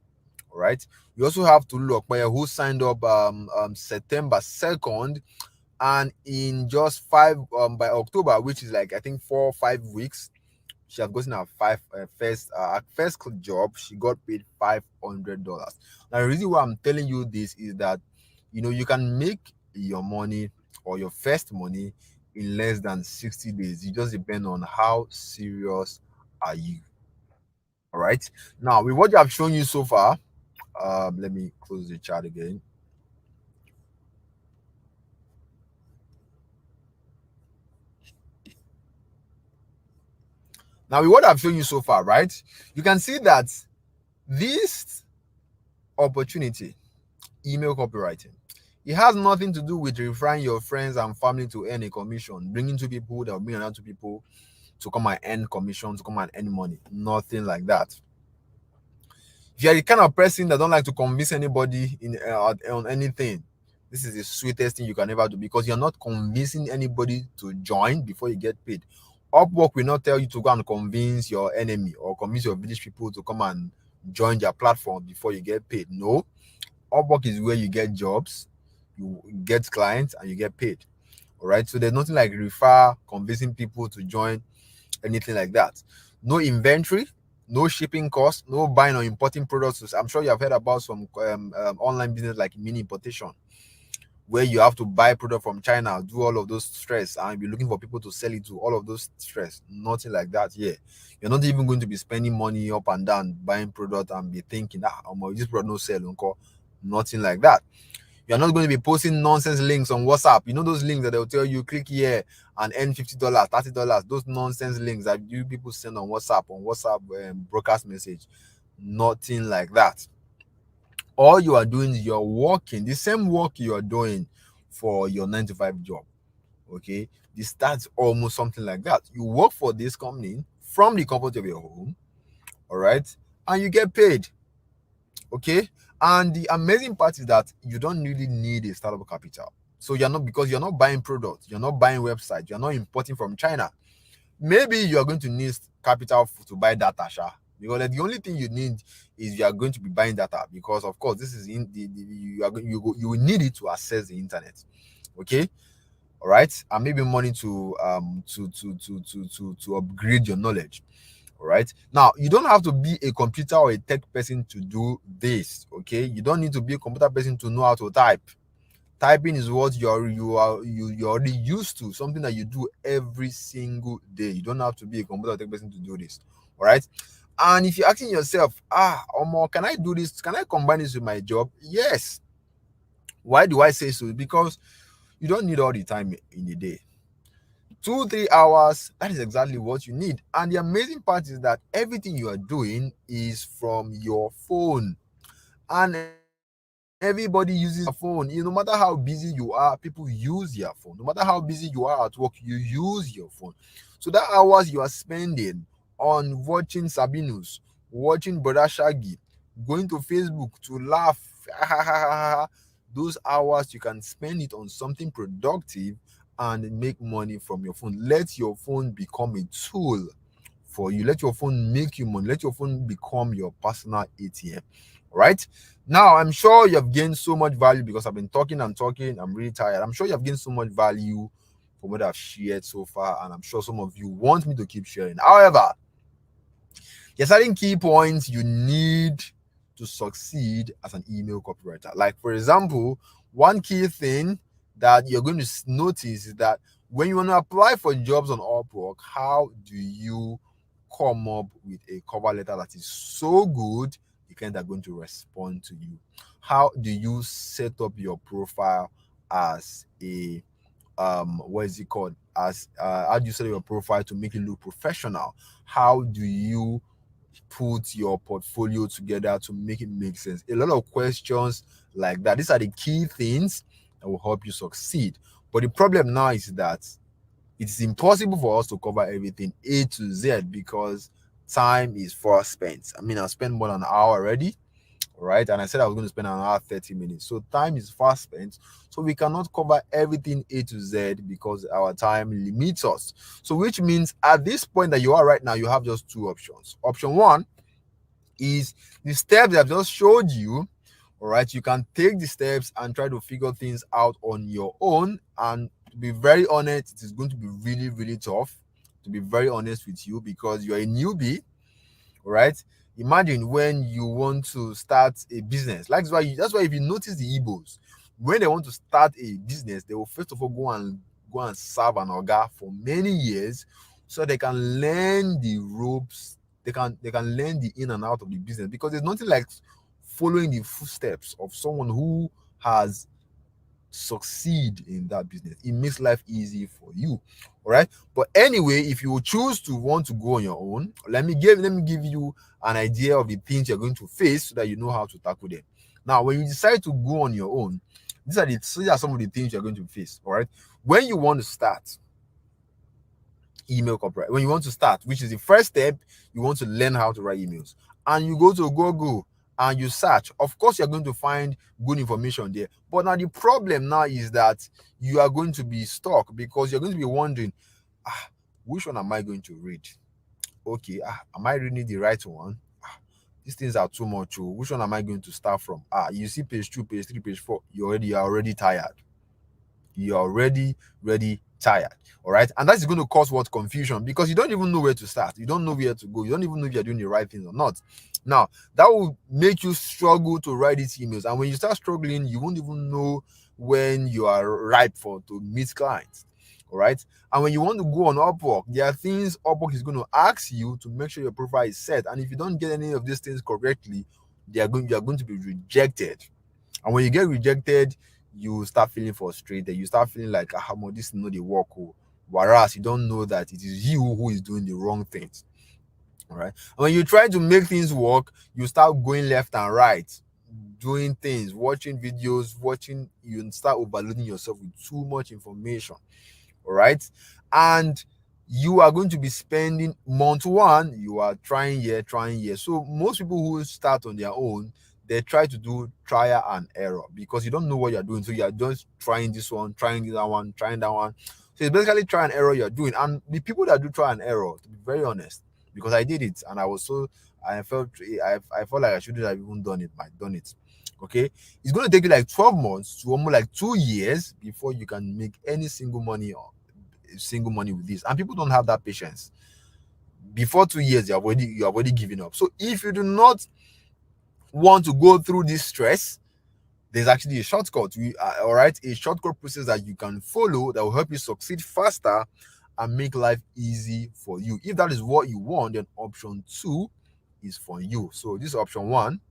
All right. We also have Tulu Okpeye, who signed up September 2nd, and in just by October, which is like I think 4 or 5 weeks, she has gotten her first job. She got paid $500. Now, the reason why I'm telling you this is that you can make your money or your first money in less than 60 days. It just depends on how serious are you. All right. Now, with what I've shown you so far, let me close the chat again. Now, with what I've shown you so far, right, you can see that this opportunity, email copywriting, it has nothing to do with referring your friends and family to earn a commission, bringing two people that will bring another two people to come and earn commission, to come and earn money. Nothing like that. If you're the kind of person that don't like to convince anybody on anything, this is the sweetest thing you can ever do, because you're not convincing anybody to join before you get paid. Upwork will not tell you to go and convince your enemy or convince your village people to come and join their platform before you get paid. No. Upwork is where you get jobs, you get clients, and you get paid. All right. So there's nothing like refer, convincing people to join, anything like that. No inventory, no shipping costs, no buying or importing products. I'm sure you have heard about some online business like mini importation, where you have to buy product from China, do all of those stress, and be looking for people to sell it to, all of those stress. Nothing like that here. You're not even going to be spending money up and down buying product and be thinking, this product no sell, uncle. Nothing like that. You're not going to be posting nonsense links on WhatsApp. You know those links that they'll tell you click here and earn $50, $30. Those nonsense links that you people send on WhatsApp broadcast message. Nothing like that. All you are doing is you're working the same work you are doing for your 9 to 5 job. Okay, this starts almost something like that. You work for this company from the comfort of your home, all right, and you get paid. Okay, and the amazing part is that you don't really need a startup capital. So because you're not buying products, you're not buying websites, you're not importing from China. Maybe you are going to need capital to buy data, because the only thing you need is you are going to be buying data, because of course this is you will need it to access the internet. Okay, all right, and maybe money to upgrade your knowledge. All right, now you don't have to be a computer or a tech person to do this. Okay, you don't need to be a computer person to know how to type. Typing is what you're already used to, something that you do every single day. You don't have to be a computer or tech person to do this. All right, and if you're asking yourself, can I do this, can I combine this with my job? Yes. Why do I say so? Because you don't need all the time in a day. 2-3 hours, that is exactly what you need. And the amazing part is that everything you are doing is from your phone, and everybody uses a phone. No matter how busy you are, people use your phone. No matter how busy you are at work, you use your phone. So that hours you are spending on watching Sabinus, watching Brother Shaggy, going to Facebook to laugh, those hours you can spend it on something productive and make money from your phone. Let your phone become a tool for you. Let your phone make you money. Let your phone become your personal ATM. Right now, I'm sure you have gained so much value, because I've been talking and talking. I'm really tired. I'm sure you have gained so much value from what I've shared so far, and I'm sure some of you want me to keep sharing. However, there are certain key points you need to succeed as an email copywriter. Like, for example, one key thing that you're going to notice is that when you want to apply for jobs on Upwork, how do you come up with a cover letter that is so good the clients are going to respond to you? How do you set up your profile as a what is it called, as how do you set up your profile to make it look professional? How do you put your portfolio together to make it make sense? A lot of questions like that. These are the key things that will help you succeed. But the problem now is that it's impossible for us to cover everything A to Z, because time is fast spent. I mean, I spent more than an hour already, right? And I said I was going to spend an hour 30 minutes. So time is fast spent. So we cannot cover everything A to Z because our time limits us. So which means at this point that you are right now, you have just two options. Option one is the steps that I've just showed you. All right, you can take the steps and try to figure things out on your own. And to be very honest, it is going to be really, really tough, to be very honest with you, because you're a newbie. All right, imagine when you want to start a business. That's why if you notice the Igbos, when they want to start a business, they will first of all go and serve an oga for many years, so they can learn the ropes. They can learn the in and out of the business, because there's nothing like following the footsteps of someone who has succeed in that business. It makes life easy for you. All right, but anyway, if you choose to want to go on your own, let me give you an idea of the things you're going to face, so that you know how to tackle them. Now, when you decide to go on your own, these are some of the things you're going to face. All right, when you want to start email copyright, when you want to start, which is the first step, you want to learn how to write emails, and you go to Google and you search. Of course, you're going to find good information there. But now the problem now is that you are going to be stuck, because you're going to be wondering, which one am I going to read? Okay, am I reading the right one? These things are too much. Which one am I going to start from? You see page 2, page 3, page 4. You're already tired. You're already tired. All right, and that's going to cause what? Confusion, because you don't even know where to start. You don't know where to go. You don't even know if you're doing the right thing or not. Now, that will make you struggle to write these emails, and when you start struggling, you won't even know when you are ripe for to meet clients. All right. And when you want to go on Upwork, there are things Upwork is going to ask you to make sure your profile is set. And if you don't get any of these things correctly, you are going to be rejected. And when you get rejected, you start feeling frustrated. You start feeling like, ah, this is not the work. Oh. Whereas you don't know that it is you who is doing the wrong things. All right. And when you try to make things work, you start going left and right, doing things, watching videos, you start overloading yourself with too much information. All right. And you are going to be spending month one, you are trying here. So most people who start on their own, they try to do trial and error because you don't know what you're doing. So you're just trying this one, trying that one, trying that one. So it's basically try and error you're doing. And the people that do try and error, to be very honest, because I did it and I felt like I shouldn't have even done it. Okay, it's going to take you like 12 months to almost like 2 years before you can make any single money with this, and people don't have that patience. Before 2 years, you're already giving up. So if you do not want to go through this stress, there's actually a shortcut. All right, a shortcut process that you can follow that will help you succeed faster and make life easy for you. If that is what you want, then option 2 is for you. So this is option 1.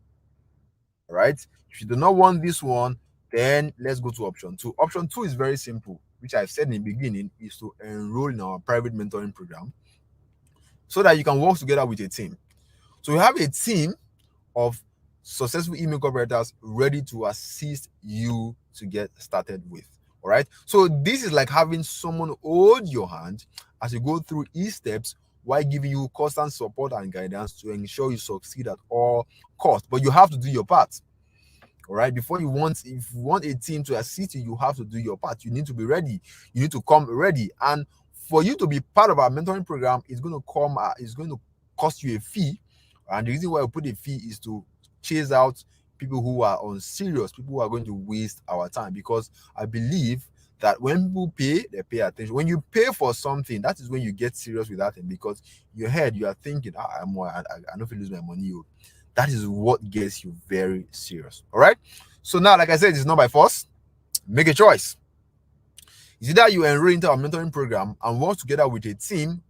All right. If you do not want this one, then let's go to option 2. Option 2 is very simple, which I've said in the beginning, is to enroll in our private mentoring program so that you can work together with a team. So we have a team of successful email copywriters ready to assist you to get started with. All right. So this is like having someone hold your hand as you go through each steps while giving you constant support and guidance to ensure you succeed at all costs. But you have to do your part. All right. If you want a team to assist you, you have to do your part. You need to be ready. You need to come ready. And for you to be part of our mentoring program, it's going to cost you a fee. And the reason why we put a fee is to chase out people who are unserious, people who are going to waste our time. Because I believe that when people pay, they pay attention. When you pay for something, that is when you get serious with that thing. Because in your head, you are thinking, I don't feel lose my money. That is what gets you very serious. All right. So now, like I said, it's not by force. Make a choice. Is either you enroll into our mentoring program and work together with a team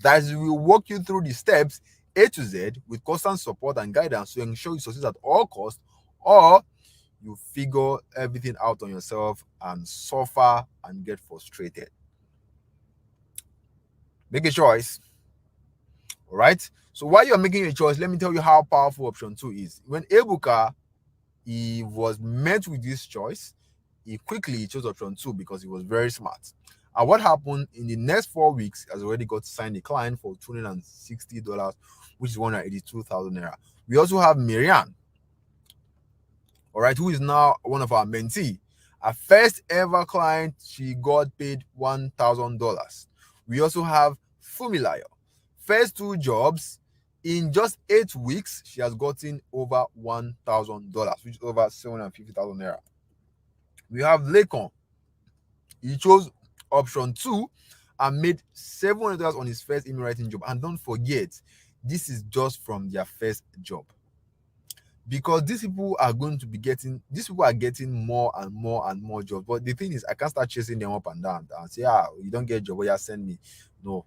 that will walk you through the steps A to Z with constant support and guidance to ensure you succeed at all costs, or you figure everything out on yourself and suffer and get frustrated. Make a choice. All right. So while you're making a choice, let me tell you how powerful option 2 is. When Ebuka, he was met with this choice, he quickly chose option 2 because he was very smart. And what happened in the next 4 weeks, has already got to sign a client for $260, which is 182,000 naira. We also have Marianne, all right, who is now one of our mentee. Our first ever client, she got paid $1,000. We also have Fumilayo. First 2 jobs, in just 8 weeks, she has gotten over $1,000, which is over 750,000 naira. We have Lekon. He chose option 2 and made $700 on his first email writing job. And don't forget, this is just from their first job. Because these people are getting more and more jobs. But the thing is, I can't start chasing them up and down and say, you don't get a job, well, send me. No.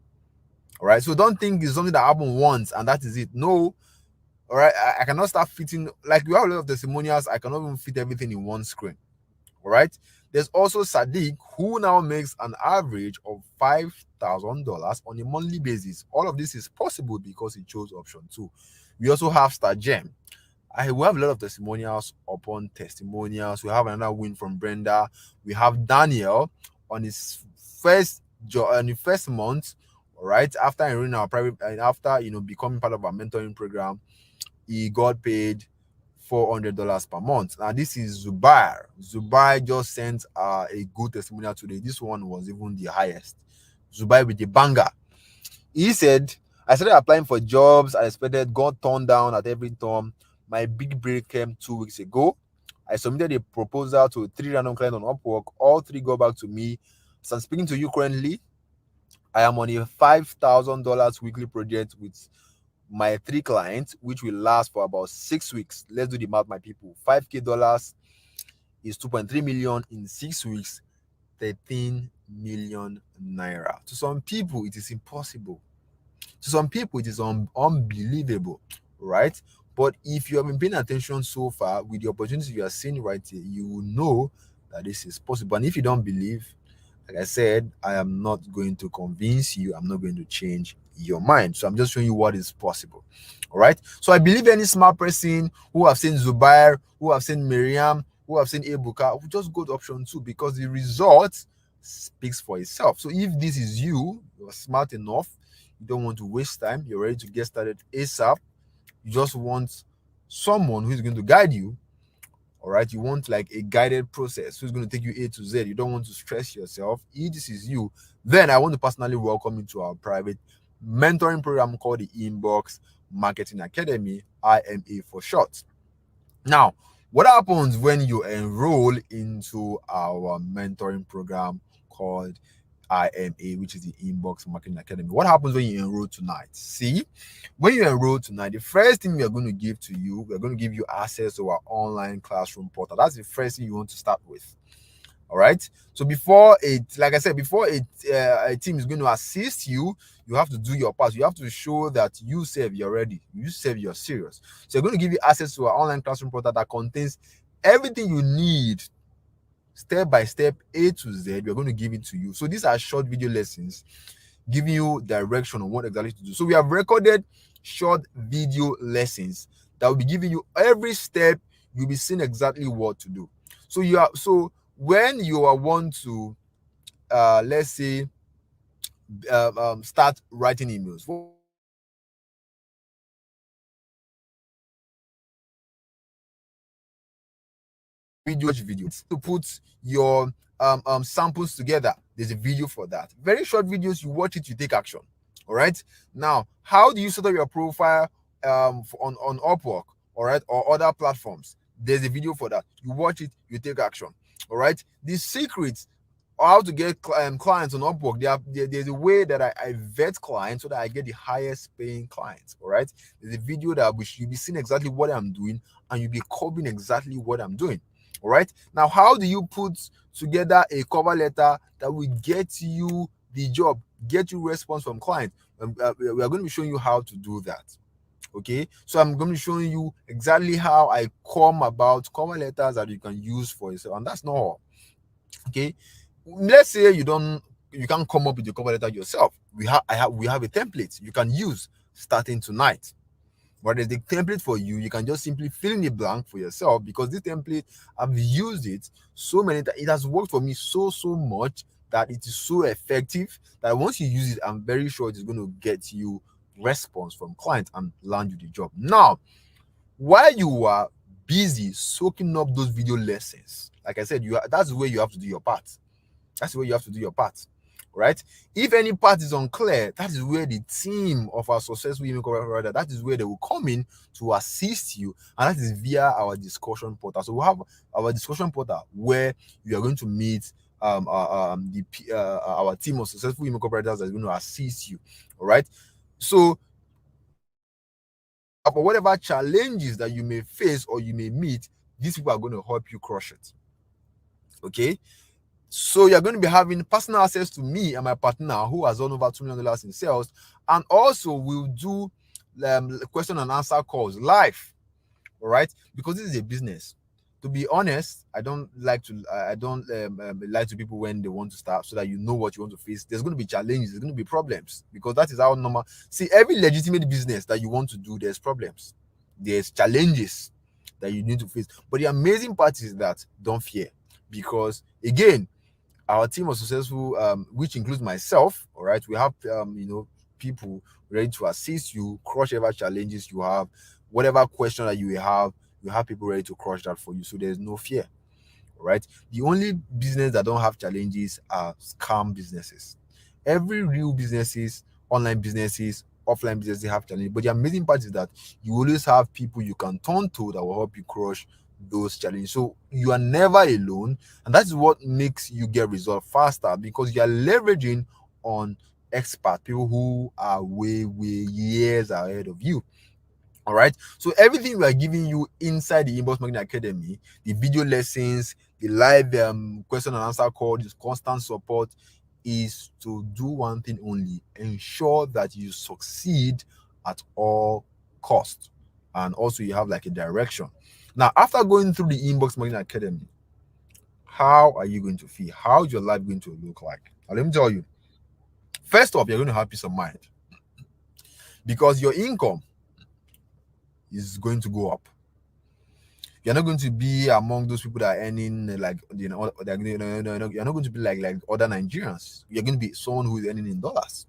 All right. So don't think it's something that happened once and that is it. No. All right. I cannot start fitting, like we have a lot of testimonials. I cannot even fit everything in one screen. All right. There's also Sadiq, who now makes an average of $5,000 on a monthly basis. All of this is possible because he chose option 2. We also have Star Gem. We have a lot of testimonials upon testimonials. We have another win from Brenda. We have Daniel on his first job, on the first month. All right, after enrolling our private, and after becoming part of our mentoring program, he got paid $400 per month. Now this is Zubair. Zubair just sent a good testimonial today. This one was even the highest. Zubair with the banger. He said, I started applying for jobs I expected, got turned down at every turn. My big break came 2 weeks ago. I submitted a proposal to 3 random clients on Upwork. All 3 got back to me. So I'm speaking to you currently. I am on a $5,000 weekly project with my 3 clients, which will last for about 6 weeks. Let's do the math, my people. $5,000 is 2.3 million. In 6 weeks, 13 million naira. To some people, it is impossible. To some people, it is unbelievable, right? But if you have been paying attention so far with the opportunities you are seeing right here, you will know that this is possible. And if you don't believe, like I said, I am not going to convince you. I'm not going to change your mind. So I'm just showing you what is possible. All right. So I believe any smart person who have seen Zubair, who have seen Miriam, who have seen Ebuka, will just go to option two because the result speaks for itself. So if this is you, you're smart enough, you don't want to waste time, you're ready to get started ASAP, you just want someone who is going to guide you. All right, you want like a guided process who's going to take you A to Z. You don't want to stress yourself. If this is you, then I want to personally welcome you to our private mentoring program called the Inbox Marketing Academy, IMA for short. Now, what happens when you enroll into our mentoring program called IMA, which is the Inbox Marketing Academy? What happens when you enroll tonight? See, when you enroll tonight, the first thing we are going to give to you, we're going to give you access to our online classroom portal. That's the first thing you want to start with. All right. So before it, like I said, before a team is going to assist you, you have to do your part. You have to show that you serve, you're ready. You serve, you're serious. So we're going to give you access to our online classroom portal that contains everything you need, step by step, A to Z. We're going to give it to you. So these are short video lessons giving you direction on what exactly to do. So we have recorded short video lessons that will be giving you every step. You'll be seeing exactly what to do. So when you are want to let's say start writing emails, video to put your samples together, there's a video for that. Very short videos, you watch it, you take action. All right, now how do you set up your profile on Upwork, all right, or other platforms? There's a video for that. You watch it, you take action. All right, the secrets how to get clients on Upwork. There's a way that I vet clients so that I get the highest paying clients. All right, there's a video that you'll be seeing exactly what I'm doing, and you'll be copying exactly what I'm doing. All right, now how do you put together a cover letter that will get you the job, get you response from clients? We are going to be showing you how to do that. Okay, so I'm going to be showing you exactly how I come about cover letters that you can use for yourself, and that's not all. Okay, let's say you can't come up with the cover letter yourself. We have a template you can use starting tonight. What is the template for you? You can just simply fill in the blank for yourself, because this template, I've used it so many times. It has worked for me so much that it is so effective that once you use it, I'm very sure it is going to get you response from clients and land you the job. Now, while you are busy soaking up those video lessons, like I said, that's where you have to do your part. That's where you have to do your part. Right? If any part is unclear, that is where the team of our successful email copywriter, that is where they will come in to assist you, and that is via our discussion portal. So we have our discussion portal where you are going to meet our team of successful email copywriters that is going to assist you. All right. So for whatever challenges that you may face or you may meet, these people are going to help you crush it. Okay. So you're going to be having personal access to me and my partner who has done over $2 million in sales, and also we'll do question and answer calls live. All right, because this is a business. To be honest, I don't lie to people when they want to start, so that you know what you want to face. There's going to be challenges, there's going to be problems, because that is how normal. See, every legitimate business that you want to do, there's problems, there's challenges that you need to face. But the amazing part is that don't fear, because again, our team was successful, which includes myself. All right, we have people ready to assist you, crush whatever challenges you have, whatever question that you have. You have people ready to crush that for you, so there's no fear. All right, the only business that don't have challenges are scam businesses. Every real businesses, online businesses, offline businesses have challenges, but the amazing part is that you always have people you can turn to that will help you crush those challenges. So you are never alone, and that's what makes you get results faster, because you are leveraging on expert people who are way years ahead of you. All right. So everything we are giving you inside the Inbox Marketing Academy, the video lessons, the live question and answer call, this constant support, is to do one thing only: ensure that you succeed at all costs, and also you have like a direction. Now, after going through the Inbox Marketing Academy, how are you going to feel? How is your life going to look like? Now, let me tell you. First off, you're going to have peace of mind because your income is going to go up. You're not going to be among those people that are earning you're not going to be like other Nigerians. You're going to be someone who is earning in dollars.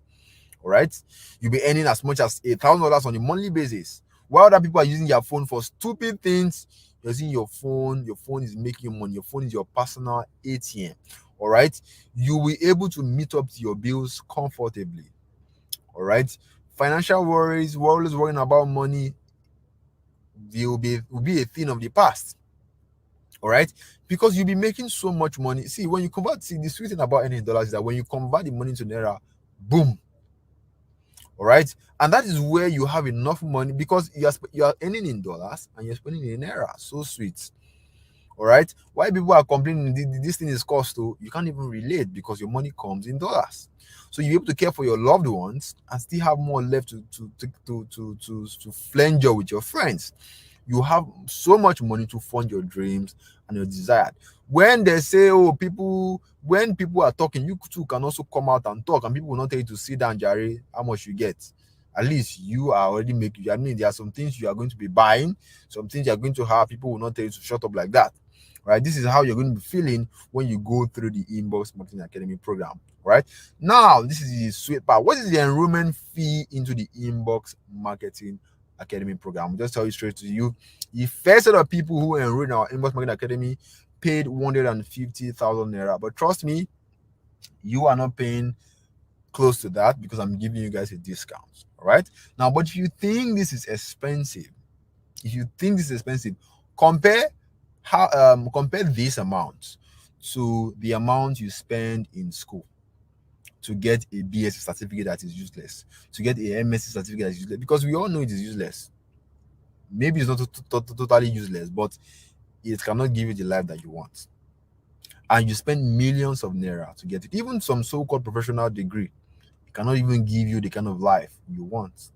All right, you'll be earning as much as $1,000 on a monthly basis. While other people are using your phone for stupid things, you're using your phone. Your phone is making you money. Your phone is your personal ATM. All right, you will be able to meet up to your bills comfortably. All right, financial worries, we're always worrying about money, will be a thing of the past. All right, because you'll be making so much money. See, when you convert, see, the sweet thing about any dollars is that when you convert the money to naira, boom. All right, and that is where you have enough money because you are earning in dollars and you're spending in naira. So sweet. All right, why people are complaining this thing is cost, though, you can't even relate because your money comes in dollars. So you're able to care for your loved ones and still have more left to flenjo with your friends. You have so much money to fund your dreams and your desire. When they say, oh, when people are talking, you too can also come out and talk, and people will not tell you to sit down, Jerry, how much you get. At least you are already making, I mean, there are some things you are going to be buying, some things you are going to have. People will not tell you to shut up like that. Right? This is how you're going to be feeling when you go through the Inbox Marketing Academy program. Right? Now, this is the sweet part. What is the enrollment fee into the Inbox Marketing Academy program? I'll just tell you straight to you. The first set of people who enrolled in our Inbox Marketing Academy paid 150,000 naira. But trust me, you are not paying close to that because I'm giving you guys a discount. All right. Now, but if you think this is expensive, compare compare this amount to the amount you spend in school to get a BSc certificate that is useless, to get a MSc certificate that is useless, because we all know it is useless. Maybe it's not totally useless, but it cannot give you the life that you want. And you spend millions of naira to get it. Even some so-called professional degree, it cannot even give you the kind of life you want.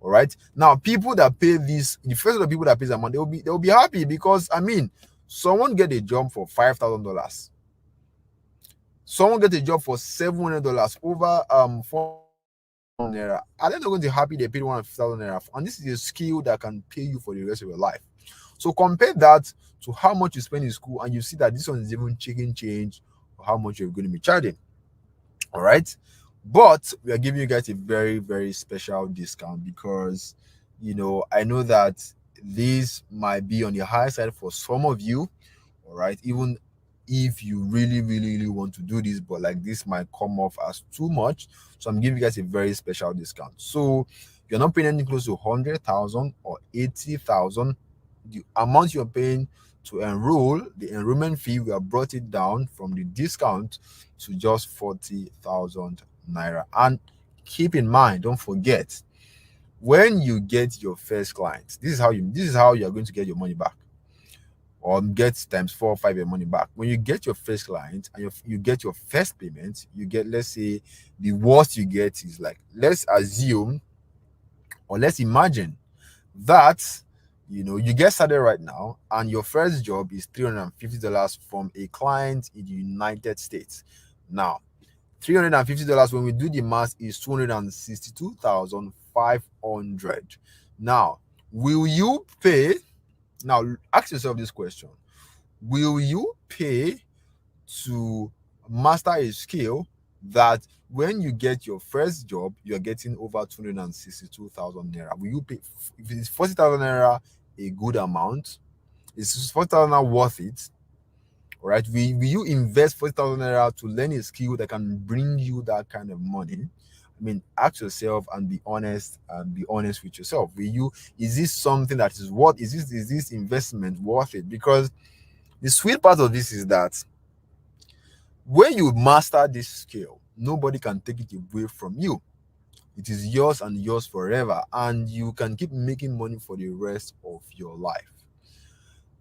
All right. Now, people that pay this, the first of the people that pay the amount, they'll be happy because, I mean, someone get a job for $5,000. Someone get a job for $700 over 4 naira. Are they not going to be happy they paid 150,000 naira? And this is a skill that can pay you for the rest of your life. So compare that to how much you spend in school, and you see that this one is even chicken change or how much you're going to be charging. All right. But we are giving you guys a very, very special discount because, I know that this might be on the high side for some of you. All right. Even if you really, really, really want to do this, but like this might come off as too much. So I'm giving you guys a very special discount. So you're not paying anything close to 100,000 or 80,000. The amount you're paying to enroll, the enrollment fee, we have brought it down from the discount to just 40,000 naira. And keep in mind, don't forget, when you get your first client, this is how you are going to get your money back, or get times 4 or 5 your money back. When you get your first client and you get your first payment, you get, let's say, the worst you get is like, let's assume or let's imagine that you get started right now and your first job is $350 from a client in the United States. Now, $350, when we do the math, is 262,500. Now, will you pay? Now, ask yourself this question: will you pay to master a skill that when you get your first job, you're getting over 262,000 naira? Will you pay? If it's 40,000 naira a good amount? Is 40,000 naira worth it? All right. Will you invest 40,000 naira to learn a skill that can bring you that kind of money? I mean, ask yourself and be honest with yourself. Is this something that is worth? Is this investment worth it? Because the sweet part of this is that when you master this skill, nobody can take it away from you. It is yours and yours forever, and you can keep making money for the rest of your life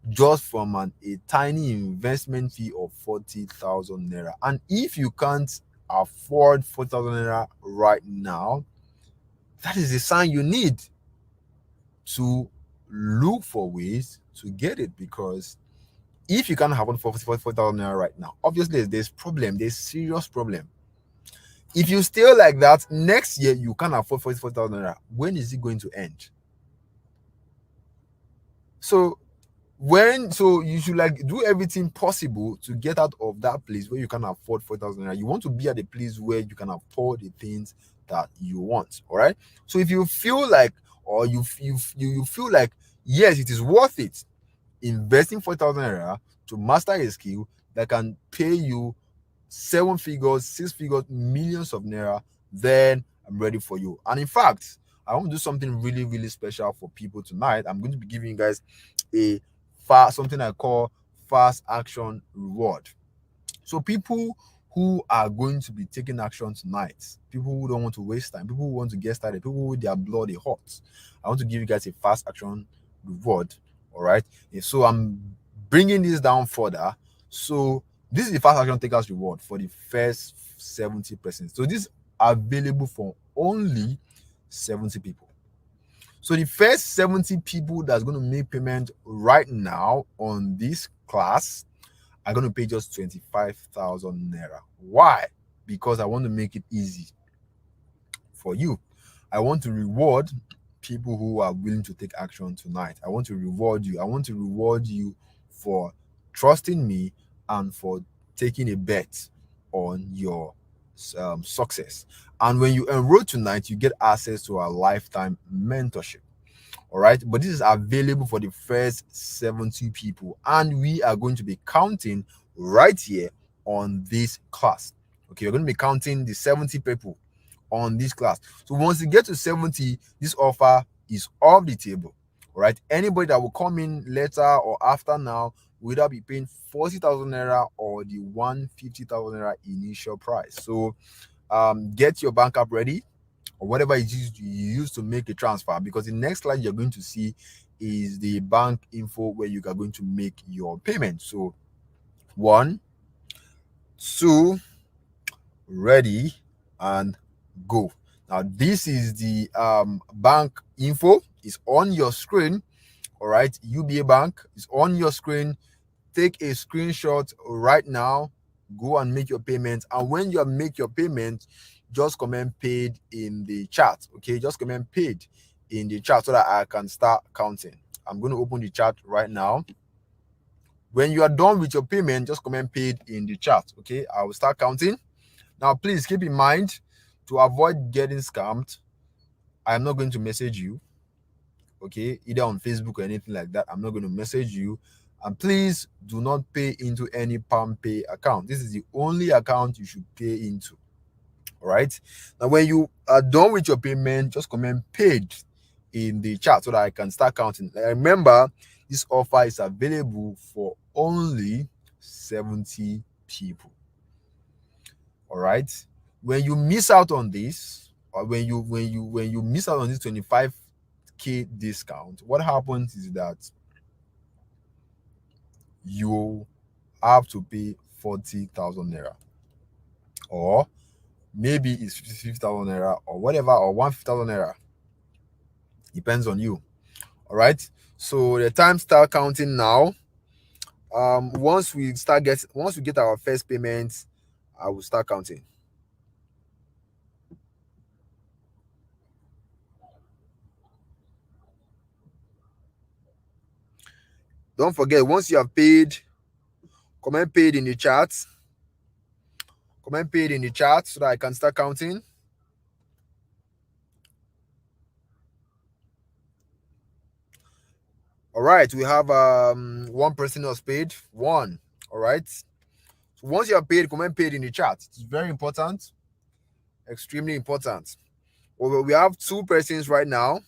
just from a tiny investment fee of 40,000 naira. And if you can't afford 40,000 naira right now, that is a sign you need to look for ways to get it. Because if you can't afford 40,000 naira right now, obviously there's problem, there's serious problem. If you stay like that, next year you can't afford 44,000 naira. When is it going to end? So you should like do everything possible to get out of that place where you can afford 4,000 naira. You want to be at a place where you can afford the things that you want. All right. So if you feel like, or you feel like, yes, it is worth it investing 4,000 naira to master a skill that can pay you 7 figures, 6 figures, millions of naira, then I'm ready for you. And in fact, I want to do something really, really special for people tonight. I'm going to be giving you guys a something I call fast action reward. So people who are going to be taking action tonight, people who don't want to waste time, people who want to get started, people who their blood is hot, I want to give you guys a fast action reward. All right. So I'm bringing this down further. So this is the fast action takers reward for the first 70%. So this is available for only 70 people. So the first 70 people that's going to make payment right now on this class are going to pay just 25,000 naira. Why? Because I want to make it easy for you. I want to reward people who are willing to take action tonight. I want to reward you. I want to reward you for trusting me and for taking a bet on your success. And when you enroll tonight, you get access to our lifetime mentorship. All right, but this is available for the first 70 people, and we are going to be counting right here on this class. Okay, we're going to be counting the 70 people on this class. So once you get to 70, this offer is off the table. All right, anybody that will come in later or after now will either be paying 40,000 naira or the 150,000 naira initial price. So get your bank app ready, or whatever it is you use to make a transfer, because the next slide you're going to see is the bank info where you are going to make your payment. So 1, 2, ready, and go. Now this is the bank info. It's on your screen. All right, UBA Bank is on your screen. Take a screenshot right now, go and make your payment. And when you make your payment, just comment paid in the chat. Okay, just comment paid in the chat so that I can start counting. I'm going to open the chat right now. When you are done with your payment, just comment paid in the chat. Okay, I will start counting. Now please keep in mind, to avoid getting scammed, I am not going to message you, okay, either on Facebook or anything like that. I'm not going to message you. And please do not pay into any PalmPay account. This is the only account you should pay into. All right. Now, when you are done with your payment, just comment paid in the chat so that I can start counting. Remember, this offer is available for only 70 people. All right. When you miss out on this, or when you miss out on this 25K discount, what happens is that you have to pay 40,000 naira, or maybe it's 50,000 naira, or whatever, or 150,000 naira. Depends on you. All right. So the time start counting now. Once we get our first payment, I will start counting. Don't forget, once you have paid, comment paid in the chat. Comment paid in the chat so that I can start counting. All right, we have one person was paid. One. All right. So once you are paid, comment paid in the chat. It's very important. Extremely important. Well, we have 2 persons right now.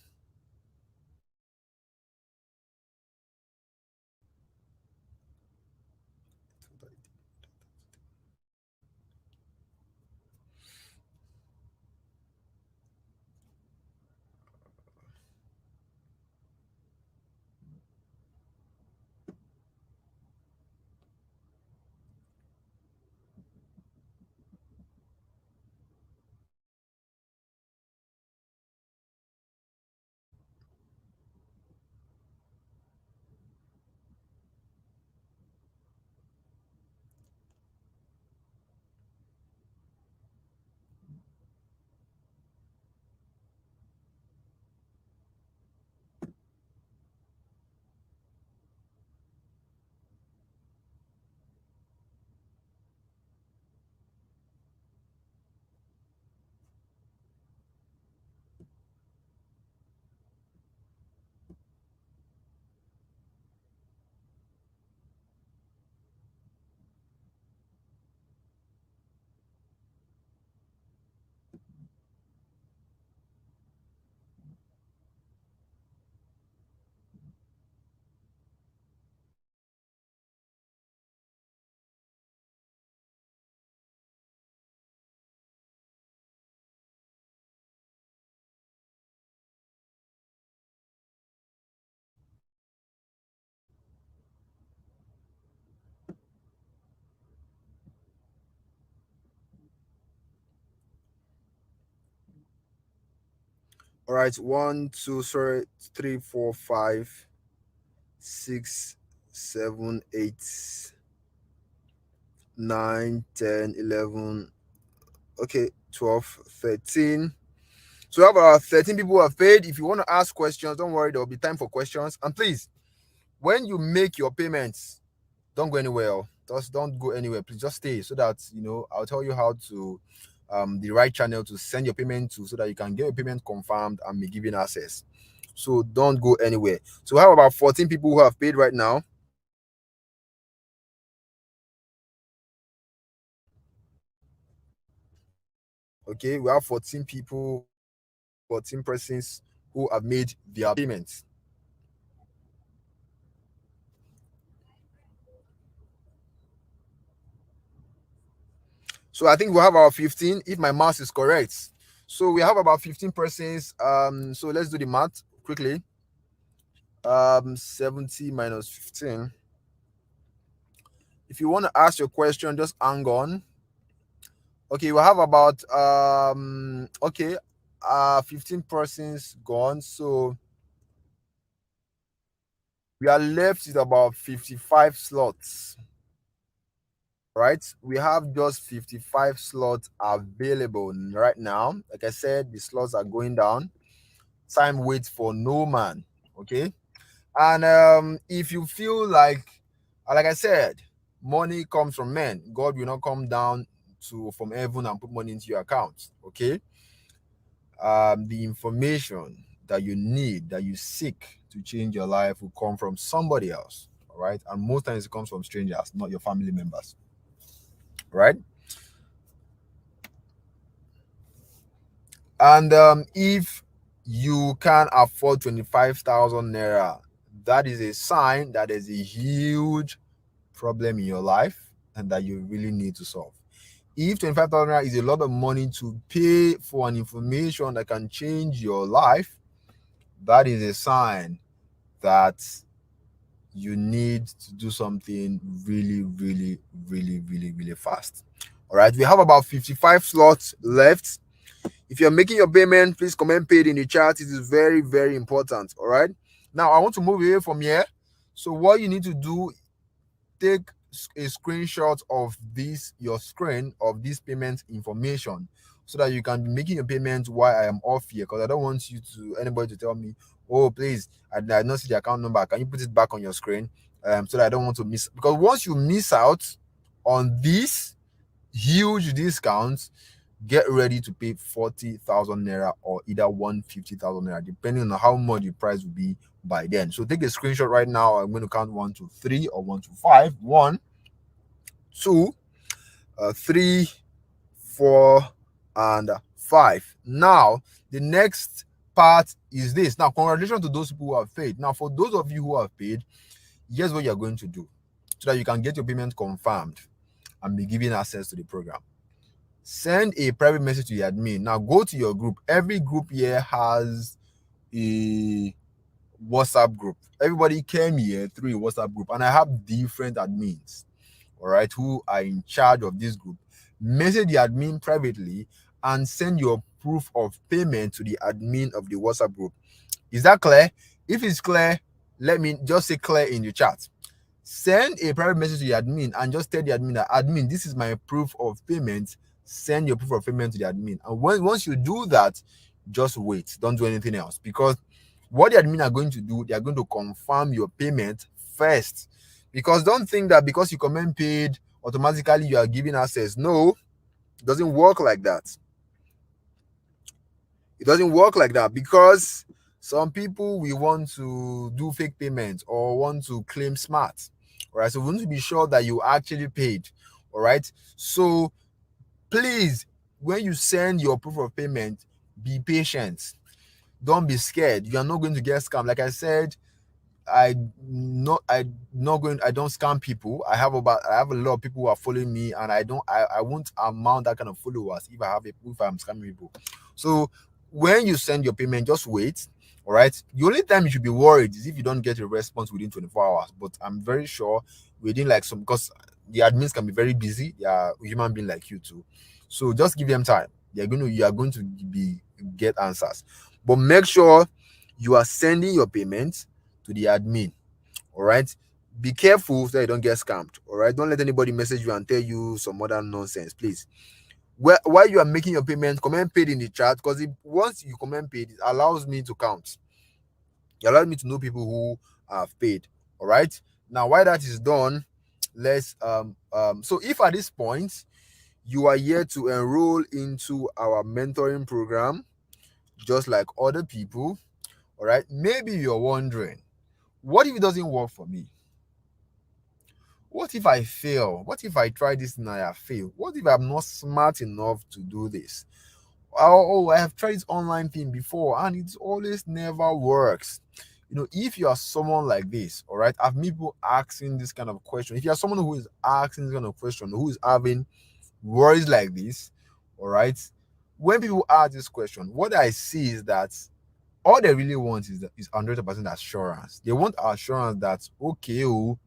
All right, one, two, sorry, three, four, five, six, seven, eight, 9, 10, 11. Okay, 12, 13. So we have about 13 people who have paid. If you want to ask questions, don't worry, there will be time for questions. And please, when you make your payments, don't go anywhere. Just don't go anywhere. Please just stay so that I'll tell you how to the right channel to send your payment to so that you can get your payment confirmed and be given access. So don't go anywhere. So we have about 14 people who have paid right now. Okay, we have 14 people, 14 persons who have made their payments. So I think we have about 15 if my math is correct. So we have about 15 persons. So let's do the math quickly. 70 minus 15. If you want to ask your question, just hang on. Okay, we have about 15 persons gone. So we are left with about 55 slots. Right? We have just 55 slots available right now. Like I said, the slots are going down. Time waits for no man. Okay. And if you feel like I said, money comes from men. God will not come down from heaven and put money into your account. Okay. The information that you need, that you seek to change your life will come from somebody else. All right. And most times it comes from strangers, not your family members. Right. And if you can afford 25,000 naira, that is a sign that there's a huge problem in your life and that you really need to solve. If 25,000 naira is a lot of money to pay for an information that can change your life, that is a sign that you need to do something really, really, really, really, really fast. All right, we have about 55 slots left. If you're making your payment, please comment paid in the chat. It is very, very important. All right. Now I want to move away from here. So what you need to do, take a screenshot of your screen of this payment information so that you can be making your payment while I am off here, because I don't want anybody to tell me, oh please, I did not see the account number, can you put it back on your screen, so that I don't want to miss, because once you miss out on this huge discounts, get ready to pay 40,000 naira or either 150,000 naira, depending on how much the price will be by then. So take a screenshot right now. I'm going to count 1 to 3 or 1 to 5. 1, 2, 3, 4, and 5. Now, the next part is this. Now, congratulations to those people who have paid. Now, for those of you who have paid, here's what you're going to do so that you can get your payment confirmed and be given access to the program. Send a private message to the admin. Now go to your group. Every group here has a WhatsApp group. Everybody came here through a WhatsApp group, and I have different admins, all right, who are in charge of this group. Message the admin privately and send your proof of payment to the admin of the WhatsApp group. Is that clear? If it's clear, let me just say clear in the chat. Send a private message to the admin and just tell the admin that, admin, this is my proof of payment. Send your proof of payment to the admin. And once you do that, just wait. Don't do anything else, because what the admin are going to do, they are going to confirm your payment first. Because don't think that because you comment paid, automatically you are giving access. No, it doesn't work like that. It doesn't work like that, because some people we want to do fake payments or want to claim smart. All right, so we want to be sure that you actually paid. All right, so please, when you send your proof of payment, be patient. Don't be scared. You are not going to get scammed. Like I said, I don't scam people. I have a lot of people who are following me, and I won't amount that kind of followers if I'm scamming people. So when you send your payment, just wait. All right. The only time you should be worried is if you don't get a response within 24 hours. But I'm very sure within because the admins can be very busy. They are human being like you too. So just give them time. You are going to get answers. But make sure you are sending your payments to the admin. All right. Be careful so that you don't get scammed. All right. Don't let anybody message you and tell you some other nonsense, please. While you are making your payment, comment paid in the chat, because once you comment paid, it allows me to count. It allows me to know people who have paid. All right. Now, while that is done, let's so if at this point you are here to enroll into our mentoring program, just like other people, all right, maybe you're wondering, what if it doesn't work for me? What if I fail? What if I try this and I fail? What if I'm not smart enough to do this? I have tried this online thing before and it always never works. If you are someone like this, all right, I've met people asking this kind of question. If you are someone who is asking this kind of question, who is having worries like this, all right, when people ask this question, what I see is that all they really want is 100% assurance. They want assurance that, okay, oh,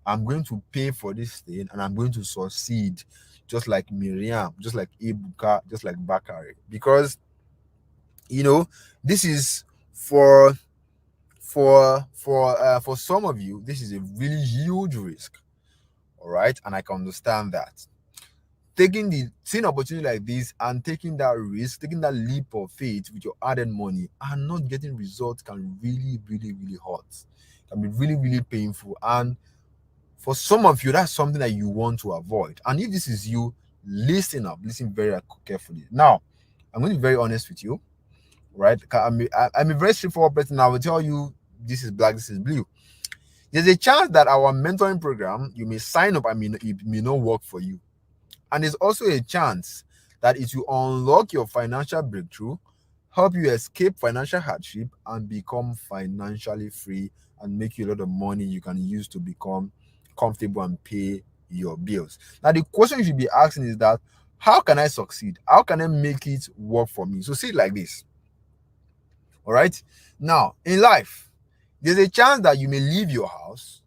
I'm going to pay for this thing and I'm going to succeed, just like Miriam, just like Ibuka, just like Bakari. Because this is for some of you, this is a really huge risk. All right, and I can understand that. Seeing opportunity like this and taking that risk, taking that leap of faith with your hard-earned money and not getting results can really, really, really hurt. Can be really, really painful. And for some of you, that's something that you want to avoid. And if this is you, listen up, listen very carefully. Now, I'm going to be very honest with you, right? I'm a very straightforward person. I will tell you this is black, this is blue. There's a chance that our mentoring program, you may sign up and it may not work for you. And there's also a chance that it will unlock your financial breakthrough, help you escape financial hardship, and become financially free and make you a lot of money you can use to become comfortable and pay your bills. Now, the question you should be asking is that, how can I succeed? How can I make it work for me? So see it like this. All right. Now, in life, there's a chance that you may leave your house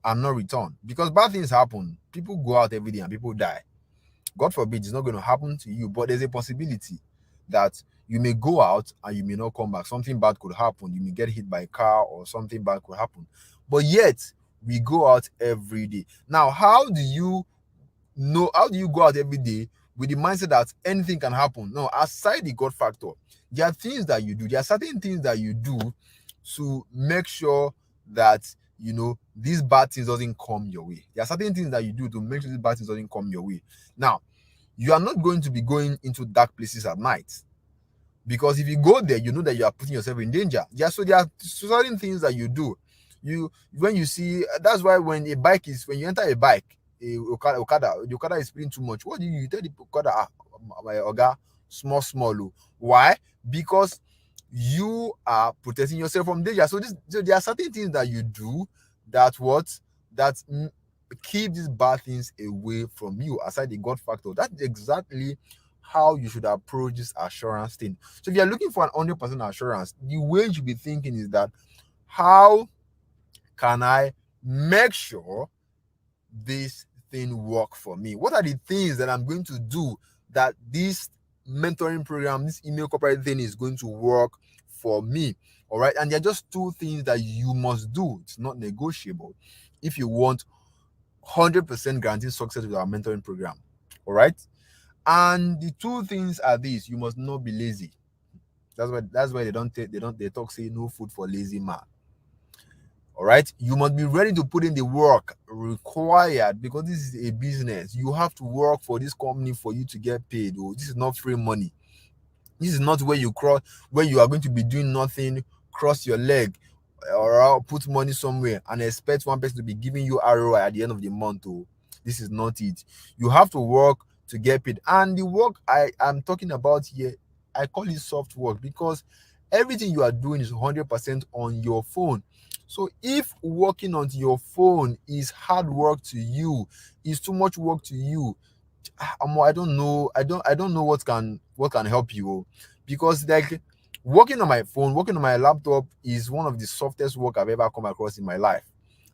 and not return because bad things happen. People go out every day and people die. God forbid it's not going to happen to you, but there's a possibility that you may go out and you may not come back. Something bad could happen. You may get hit by a car or something bad could happen. But yet, we go out every day. Now, how do you go out every day with the mindset that anything can happen? No, aside the God factor, there are things that you do. There are certain things that you do to make sure that these bad things doesn't come your way. There are certain things that you do to make sure these bad things doesn't come your way. Now, you are not going to be going into dark places at night, because if you go there, you know that you are putting yourself in danger. There are certain things that you do. When you see, that's why when you enter a bike, the Okada is speeding too much. What do you tell the Okada? My Oga, small. Oh. Why? Because you are protecting yourself from danger. So there are certain things that you do that keep these bad things away from you, aside the God factor. That's exactly how you should approach this assurance thing. So if you're looking for an 100% assurance, the way you should be thinking is that, how can I make sure this thing work for me? What are the things that I'm going to do that this mentoring program, this email corporate thing is going to work for me? All right. And there are just two things that you must do. It's not negotiable if you want 100% guaranteed success with our mentoring program. All right. And the two things are these: you must not be lazy. That's why they talk, say no food for lazy man. All right. You must be ready to put in the work required, because this is a business. You have to work for this company for you to get paid. Oh, this is not free money. This is not where you are going to be doing nothing, cross your leg, or put money somewhere and expect one person to be giving you ROI at the end of the month. Oh, this is not it. You have to work to get paid. And the work I am talking about here, I call it soft work, because everything you are doing is 100% on your phone. So if working on your phone is hard work to you, is too much work to you, I don't know. I don't know what can help you, because like working on my phone, working on my laptop is one of the softest work I've ever come across in my life,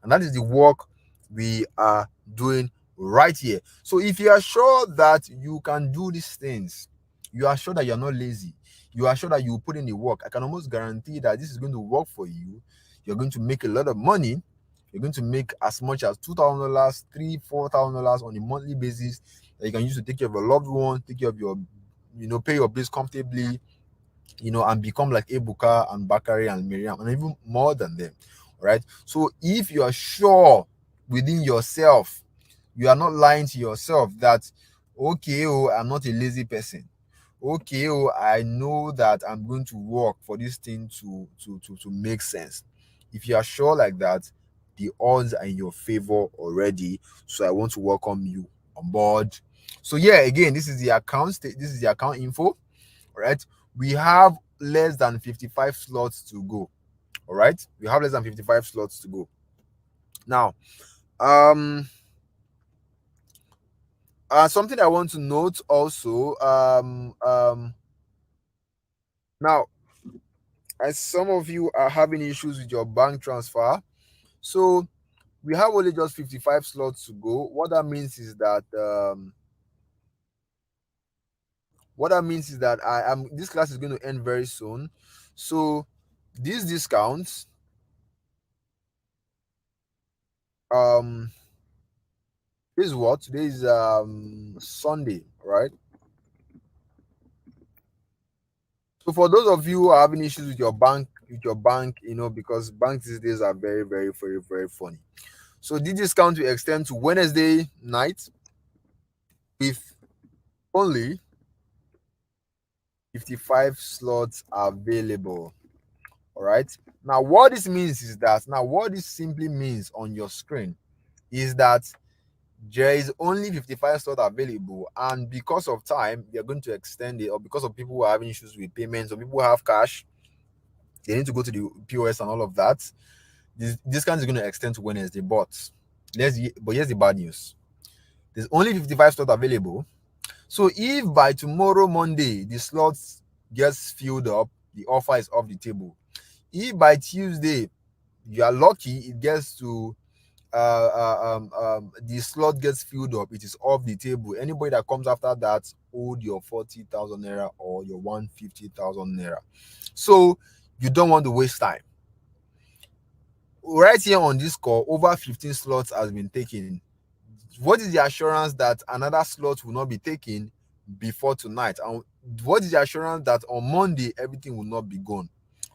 and that is the work we are doing right here. So if you are sure that you can do these things, you are sure that you're not lazy, you are sure that you put in the work, I can almost guarantee that this is going to work for you. You're going to make a lot of money. You're going to make as much as $2,000, $3,000, $4,000 on a monthly basis that you can use to take care of your loved one, take care of your, pay your bills comfortably, and become like Ebuka and Bakari and Miriam and even more than them. Right. So if you are sure within yourself, you are not lying to yourself that, okay, oh, I'm not a lazy person. Okay, oh, I know that I'm going to work for this thing to make sense. If you are sure like that, the odds are in your favor already. So I want to welcome you on board. So yeah, again, this is the this is the account info. All right. We have less than 55 slots to go. All right. We have less than 55 slots to go. Now, um, something I want to note also, now, as some of you are having issues with your bank transfer, so we have only just 55 slots to go. What that means is that I am this class is going to end very soon. So these discounts, um this is what today is Sunday, right? So for those of you who are having issues with your bank, because banks these days are very, very, very, very funny. So the discount will extend to Wednesday night with only 55 slots available. All right. What this simply means on your screen is that there is only 55 slots available, and because of time, they're going to extend it, or because of people who are having issues with payments, or people who have cash, they need to go to the POS and all of that. This discount is going to extend to Wednesday, but here's the bad news. There's only 55 slots available. So if by tomorrow Monday the slots gets filled up, the offer is off the table. If by Tuesday you are lucky, it gets to the slot gets filled up, it is off the table. Anybody that comes after that owed your 40,000 naira or your 150,000 naira. So you don't want to waste time. Right here on this call, over 15 slots has been taken. What is the assurance that another slot will not be taken before tonight? And what is the assurance that on Monday everything will not be gone?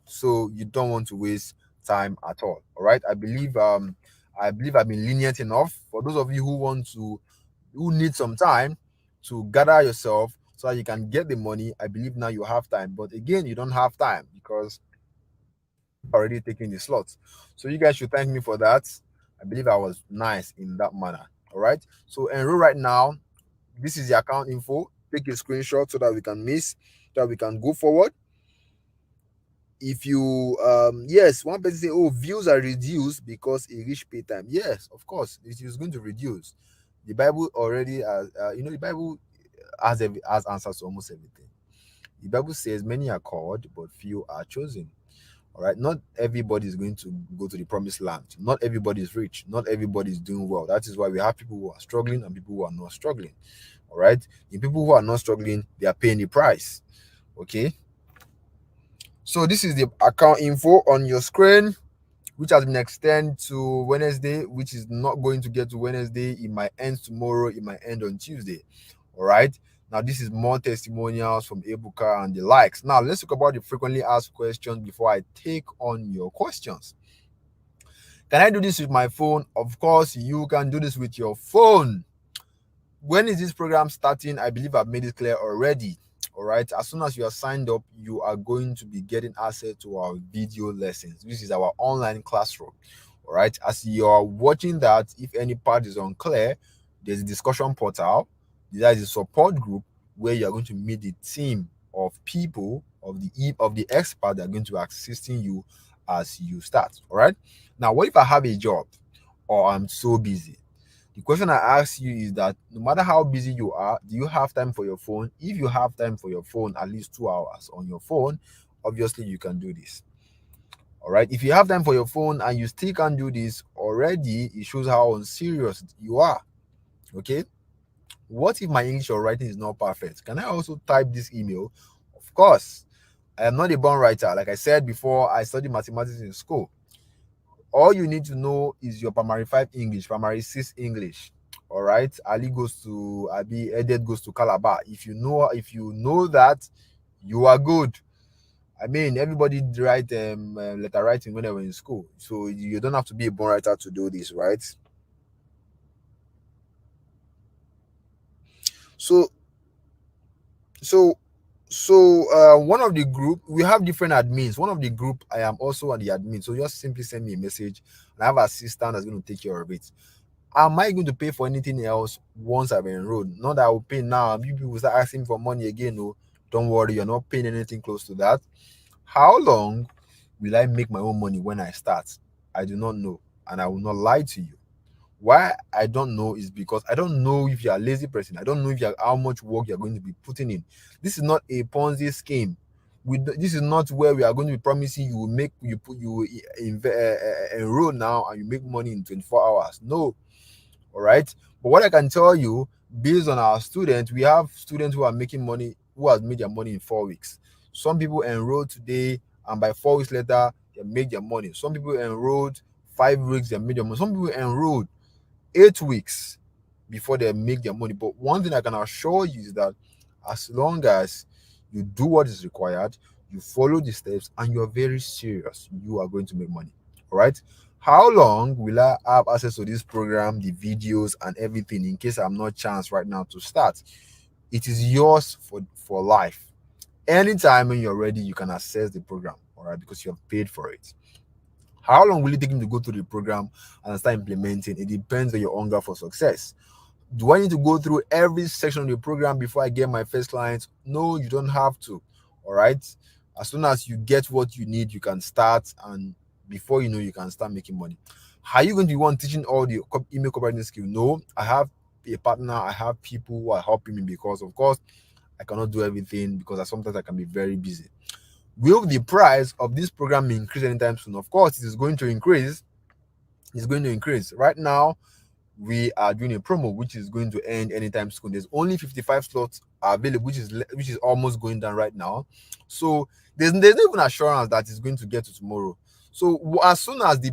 So you don't want to waste time at all. All right. I believe I've been lenient enough for those of you who need some time to gather yourself so that you can get the money. I believe now you have time. But again, you don't have time because already taking the slots. So you guys should thank me for that. I believe I was nice in that manner. All right. So enroll right now. This is the account info. Take a screenshot so that we can go forward. If you yes, one person say, oh, views are reduced because it reached pay time. Yes, of course, it is going to reduce. The Bible already has the Bible has answers to almost everything. The Bible says many are called, but few are chosen. All right. Not everybody is going to go to the promised land. Not everybody is rich. Not everybody is doing well. That is why we have people who are struggling and people who are not struggling. All right. The people who are not struggling, they are paying the price. Okay. So this is the account info on your screen, which has been extended to Wednesday, which is not going to get to Wednesday. It might end tomorrow. It might end on Tuesday. All right. Now, this is more testimonials from Ebuka and the likes. Now, let's talk about the frequently asked questions before I take on your questions. Can I do this with my phone? Of course, you can do this with your phone. When is this program starting? I believe I've made it clear already. All right. As soon as you are signed up, you are going to be getting access to our video lessons. This is our online classroom. All right. As you are watching that, if any part is unclear, there's a discussion portal. There is a support group where you are going to meet the team of people of the expert that are going to be assisting you as you start. All right. Now, what if I have a job or I'm so busy? The question I ask you is that no matter how busy you are, do you have time for your phone? If you have time for your phone, at least 2 hours on your phone, obviously you can do this. All right. If you have time for your phone and you still can't do this already, it shows how unserious you are. Okay. What if my English or writing is not perfect? Can I also type this email? Of course. I am not a born writer. Like I said before, I studied mathematics in school. All you need to know is your primary 5 English, primary 6 English. All right. Ali goes to Abi, Edet goes to Calabar. If you know that, you are good. I mean, everybody write letter writing when they were in school, so you don't have to be a born writer to do this, right? So, so, one of the group, we have different admins. One of the group, I am also on the admin. So just simply send me a message, and I have an assistant that's going to take care of it. Am I going to pay for anything else once I've enrolled? Not that I will pay now. You people start asking for money again. No, don't worry, you're not paying anything close to that. How long will I make my own money when I start? I do not know, and I will not lie to you. Why I don't know is because I don't know if you're a lazy person. I don't know if you're how much work you're going to be putting in. This is not a Ponzi scheme. This is not where we are going to be promising you will make you put you enroll now and you make money in 24 hours. No, all right. But what I can tell you, based on our students, we have students who are making money, who has made their money in 4 weeks. Some people enroll today, and by 4 weeks later, they make their money. Some people enrolled 5 weeks, they made their money. Some people enrolled 8 weeks before they make their money. But one thing I can assure you is that as long as you do what is required, you follow the steps, and you're very serious, you are going to make money. All right. How long will I have access to this program, the videos, and everything in case I'm not chance right now to start? It is yours for life. Anytime when you're ready, you can access the program, all right, because you have paid for it. How long will it take you to go through the program and start implementing? It depends on your hunger for success. Do I need to go through every section of the program before I get my first clients? No, you don't have to. All right. As soon as you get what you need, you can start, and before you know, you can start making money. Are you going to be one teaching all the email copywriting skill? No, I have a partner. I have people who are helping me because, of course, I cannot do everything because sometimes I can be very busy. Will the price of this program increase anytime soon? Of course, it is going to increase. It's going to increase. Right now, we are doing a promo which is going to end anytime soon. There's only 55 slots available, which is almost going down right now. So there's no even assurance that it's going to get to tomorrow. So as soon as the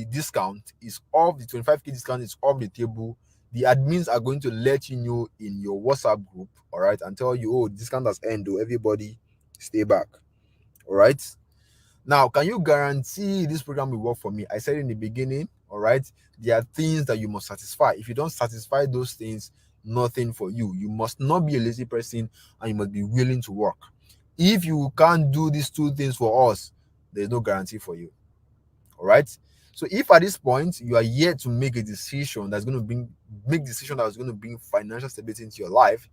discount is off, the 25K discount is off the table, the admins are going to let you know in your WhatsApp group, all right, and tell you, oh, discount has ended, everybody stay back. All right. Now, can you guarantee this program will work for me? I said in the beginning, all right, there are things that you must satisfy. If you don't satisfy those things, nothing for you. You must not be a lazy person, and you must be willing to work. If you can't do these two things for us, there's no guarantee for you. All right. So if at this point you are yet to make a decision that's going to make decision that is going to bring financial stability into your life,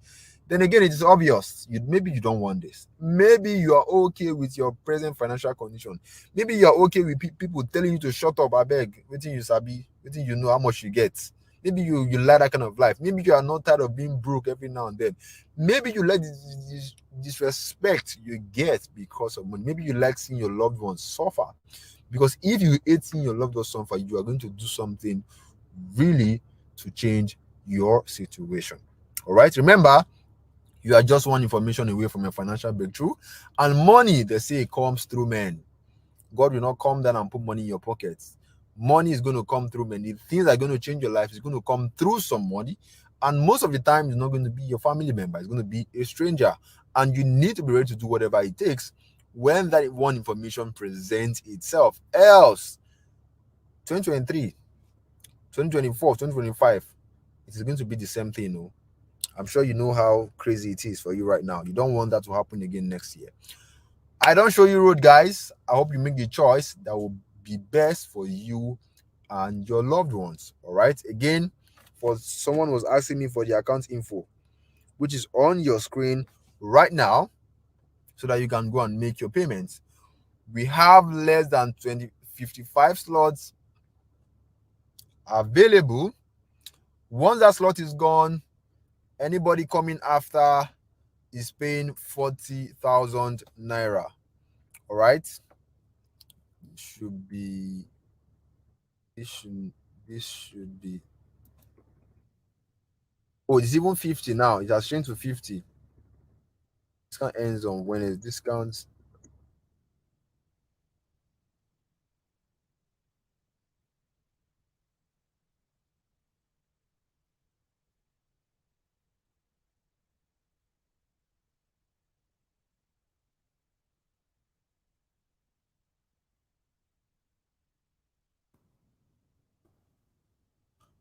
then again, it is obvious. Maybe you don't want this. Maybe you are okay with your present financial condition. Maybe you are okay with people telling you to shut up. I beg, waiting you sabi, waiting you know how much you get. Maybe you like that kind of life. Maybe you are not tired of being broke every now and then. Maybe you like this disrespect you get because of money. Maybe you like seeing your loved ones suffer. Because if you hate seeing your loved ones suffer, you are going to do something really to change your situation. All right. Remember, you are just one information away from a financial breakthrough. And money, they say, comes through men. God will not come down and put money in your pockets. Money is going to come through men. The things that are going to change your life is going to come through somebody. And most of the time, it's not going to be your family member. It's going to be a stranger. And you need to be ready to do whatever it takes when that one information presents itself. Else, 2023, 2024, 2025, it is going to be the same thing. No? I'm sure you know how crazy it is for you right now. You don't want that to happen again next year. I don't show you road, guys. I hope you make the choice that will be best for you and your loved ones. All right. Again, for someone was asking me for the account info, which is on your screen right now, so that you can go and make your payments. We have less than 55 slots available. Once that slot is gone, anybody coming after is paying 40,000 naira. All right. Should be this should be, oh, it's even 50 now. It has changed to 50. discount ends on Wednesday. Discounts.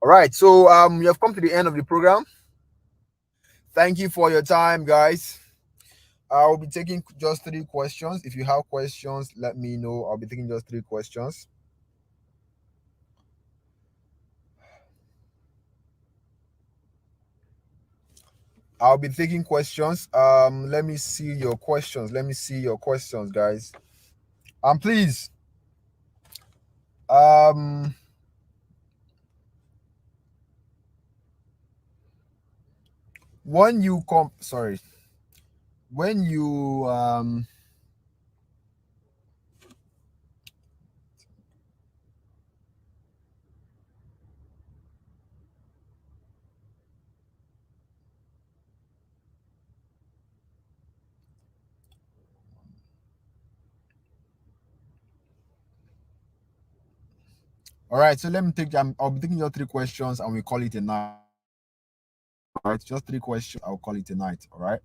All right. So you have come to the end of the program. Thank you for your time, guys. I'll be taking just three questions. If you have questions, let me know. I'll be taking just three questions. I'll be taking questions. Let me see your questions. Let me see your questions, guys. Please, um, when you come, sorry, when you all right. So let me take. I'll be taking your three questions, and we call it a night. All right, just three questions. I'll call it a night. All right.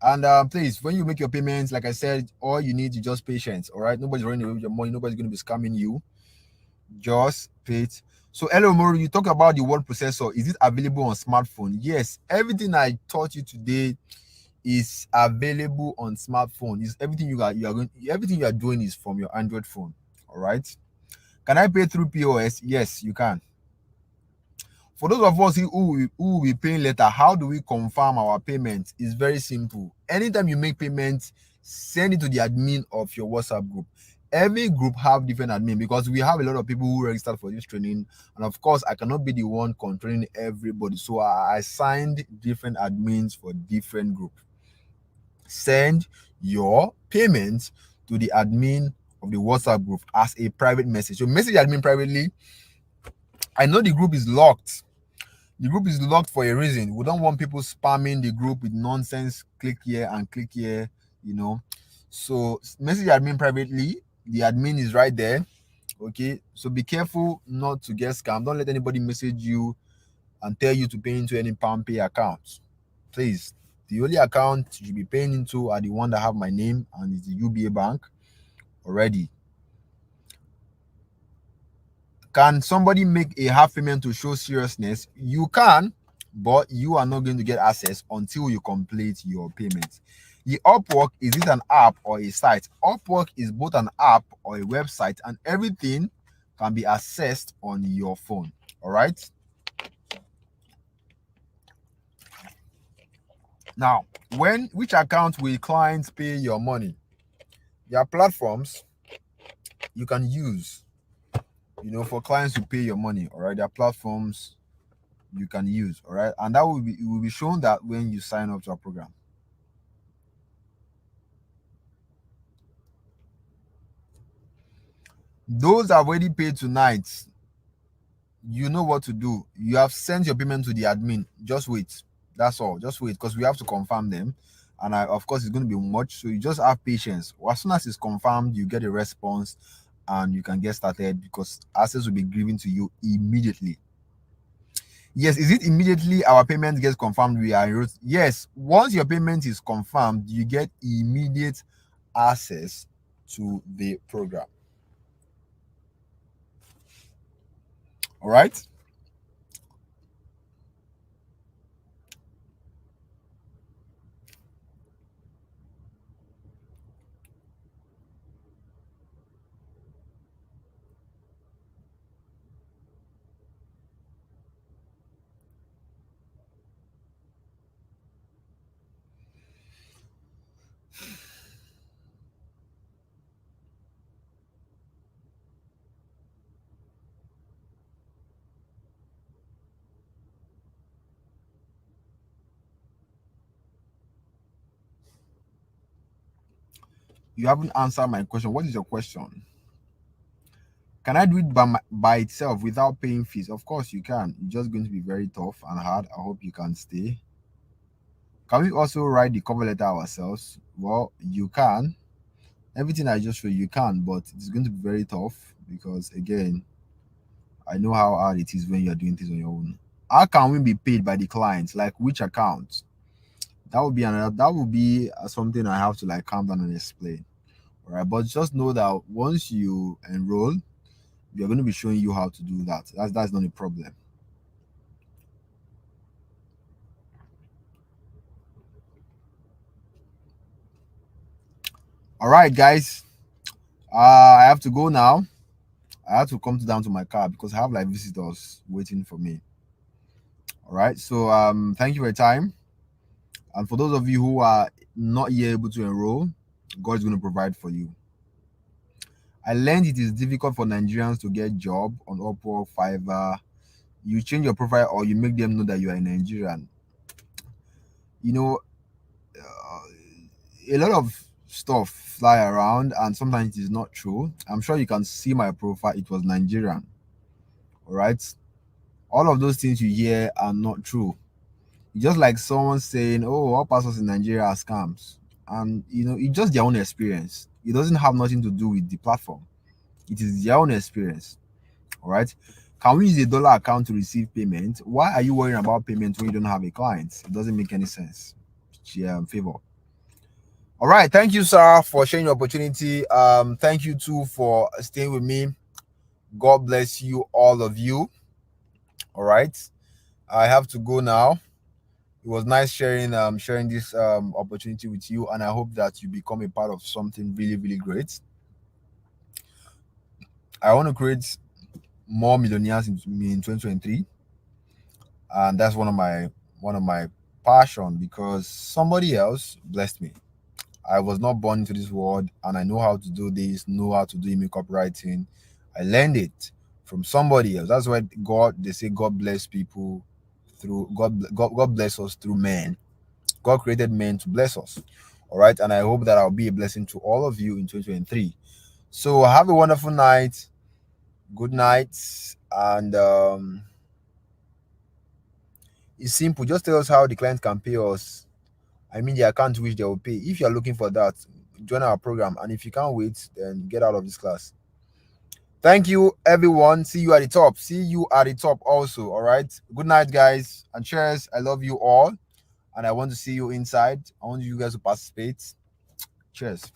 And please, when you make your payments, like I said, all you need is just patience. All right. Nobody's running away with your money. Nobody's going to be scamming you. Just wait. So, hello, Mori. You talk about the word processor. Is it available on smartphone? Yes. Everything I taught you today is available on smartphone. Is everything you are going everything you are doing is from your Android phone. All right. Can I pay through POS? Yes, you can. For those of us who will be paying later, how do we confirm our payment? It's very simple. Anytime you make payments, send it to the admin of your WhatsApp group. Every group have different admin because we have a lot of people who registered for this training, and of course, I cannot be the one controlling everybody. So I assigned different admins for different groups. Send your payment to the admin of the WhatsApp group as a private message. So message admin privately. I know the group is locked. The group is locked for a reason. We don't want people spamming the group with nonsense. Click here and click here, you know. So message admin privately. The admin is right there. Okay. So be careful not to get scammed. Don't let anybody message you and tell you to pay into any PalmPay accounts. Please. The only account you should be paying into are the one that have my name and it's the UBA bank already. Can somebody make a half payment to show seriousness? You can, but you are not going to get access until you complete your payment. The Upwork, is it an app or a site? Upwork is both an app or a website, and everything can be accessed on your phone. All right. Now, which account will clients pay your money? There are platforms you can use, for clients to pay your money. All right. There are platforms you can use. All right, and that will be shown that when you sign up to our program. Those that have already paid tonight, you know what to do. You have sent your payment to the admin. Just wait. That's all. Just wait because we have to confirm them. And of course, it's going to be much. So you just have patience. As soon as it's confirmed, you get a response and you can get started because access will be given to you immediately. Yes, is it immediately our payment gets confirmed? Yes, once your payment is confirmed, you get immediate access to the program. All right. You haven't answered my question. What is your question? Can I do it by itself without paying fees? Of course you can. It's just going to be very tough and hard. I hope you can stay. Can we also write the cover letter ourselves? Well, you can. Everything I just showed you can, but it's going to be very tough because again, I know how hard it is when you're doing things on your own. How can we be paid by the clients? Like which account? That would be another. That would be something I have to like calm down and explain. All right, but just know that once you enroll, we are going to be showing you how to do that. That's not a problem. All right, guys. I have to go now. I have to come down to my car because I have like visitors waiting for me. All right. So thank you for your time. And for those of you who are not yet able to enroll, God's going to provide for you. I learned it is difficult for Nigerians to get job on Upwork, Fiverr. You change your profile or you make them know that you are a Nigerian. You know, a lot of stuff fly around and sometimes it is not true. I'm sure you can see my profile. It was Nigerian. All right. All of those things you hear are not true. Just like someone saying, "Oh, all pastors in Nigeria are scams," and it's just their own experience. It doesn't have nothing to do with the platform. It is their own experience. All right. Can we use a dollar account to receive payment? Why are you worrying about payment when you don't have a client? It doesn't make any sense. Favor. All right. Thank you, sir, for sharing your opportunity. Thank you too for staying with me. God bless you, all of you. All right. I have to go now. It was nice sharing this opportunity with you, and I hope that you become a part of something really, really great. I want to create more millionaires in 2023, and that's one of my passion because somebody else blessed me. I was not born into this world, and I know how to do this, know how to do email copywriting. I learned it from somebody else. That's why they say God bless people through God bless us through men. God created men to bless us. All right. And I hope that I'll be a blessing to all of you in 2023. So have a wonderful night. Good night. And it's simple. Just tell us how the client can pay us. I mean, the account which they will pay. If you're looking for that, join our program. And if you can't wait, then get out of this class. Thank you, everyone. See you at the top. See you at the top also. All right. Good night, guys. And cheers. I love you all. And I want to see you inside. I want you guys to participate. Cheers.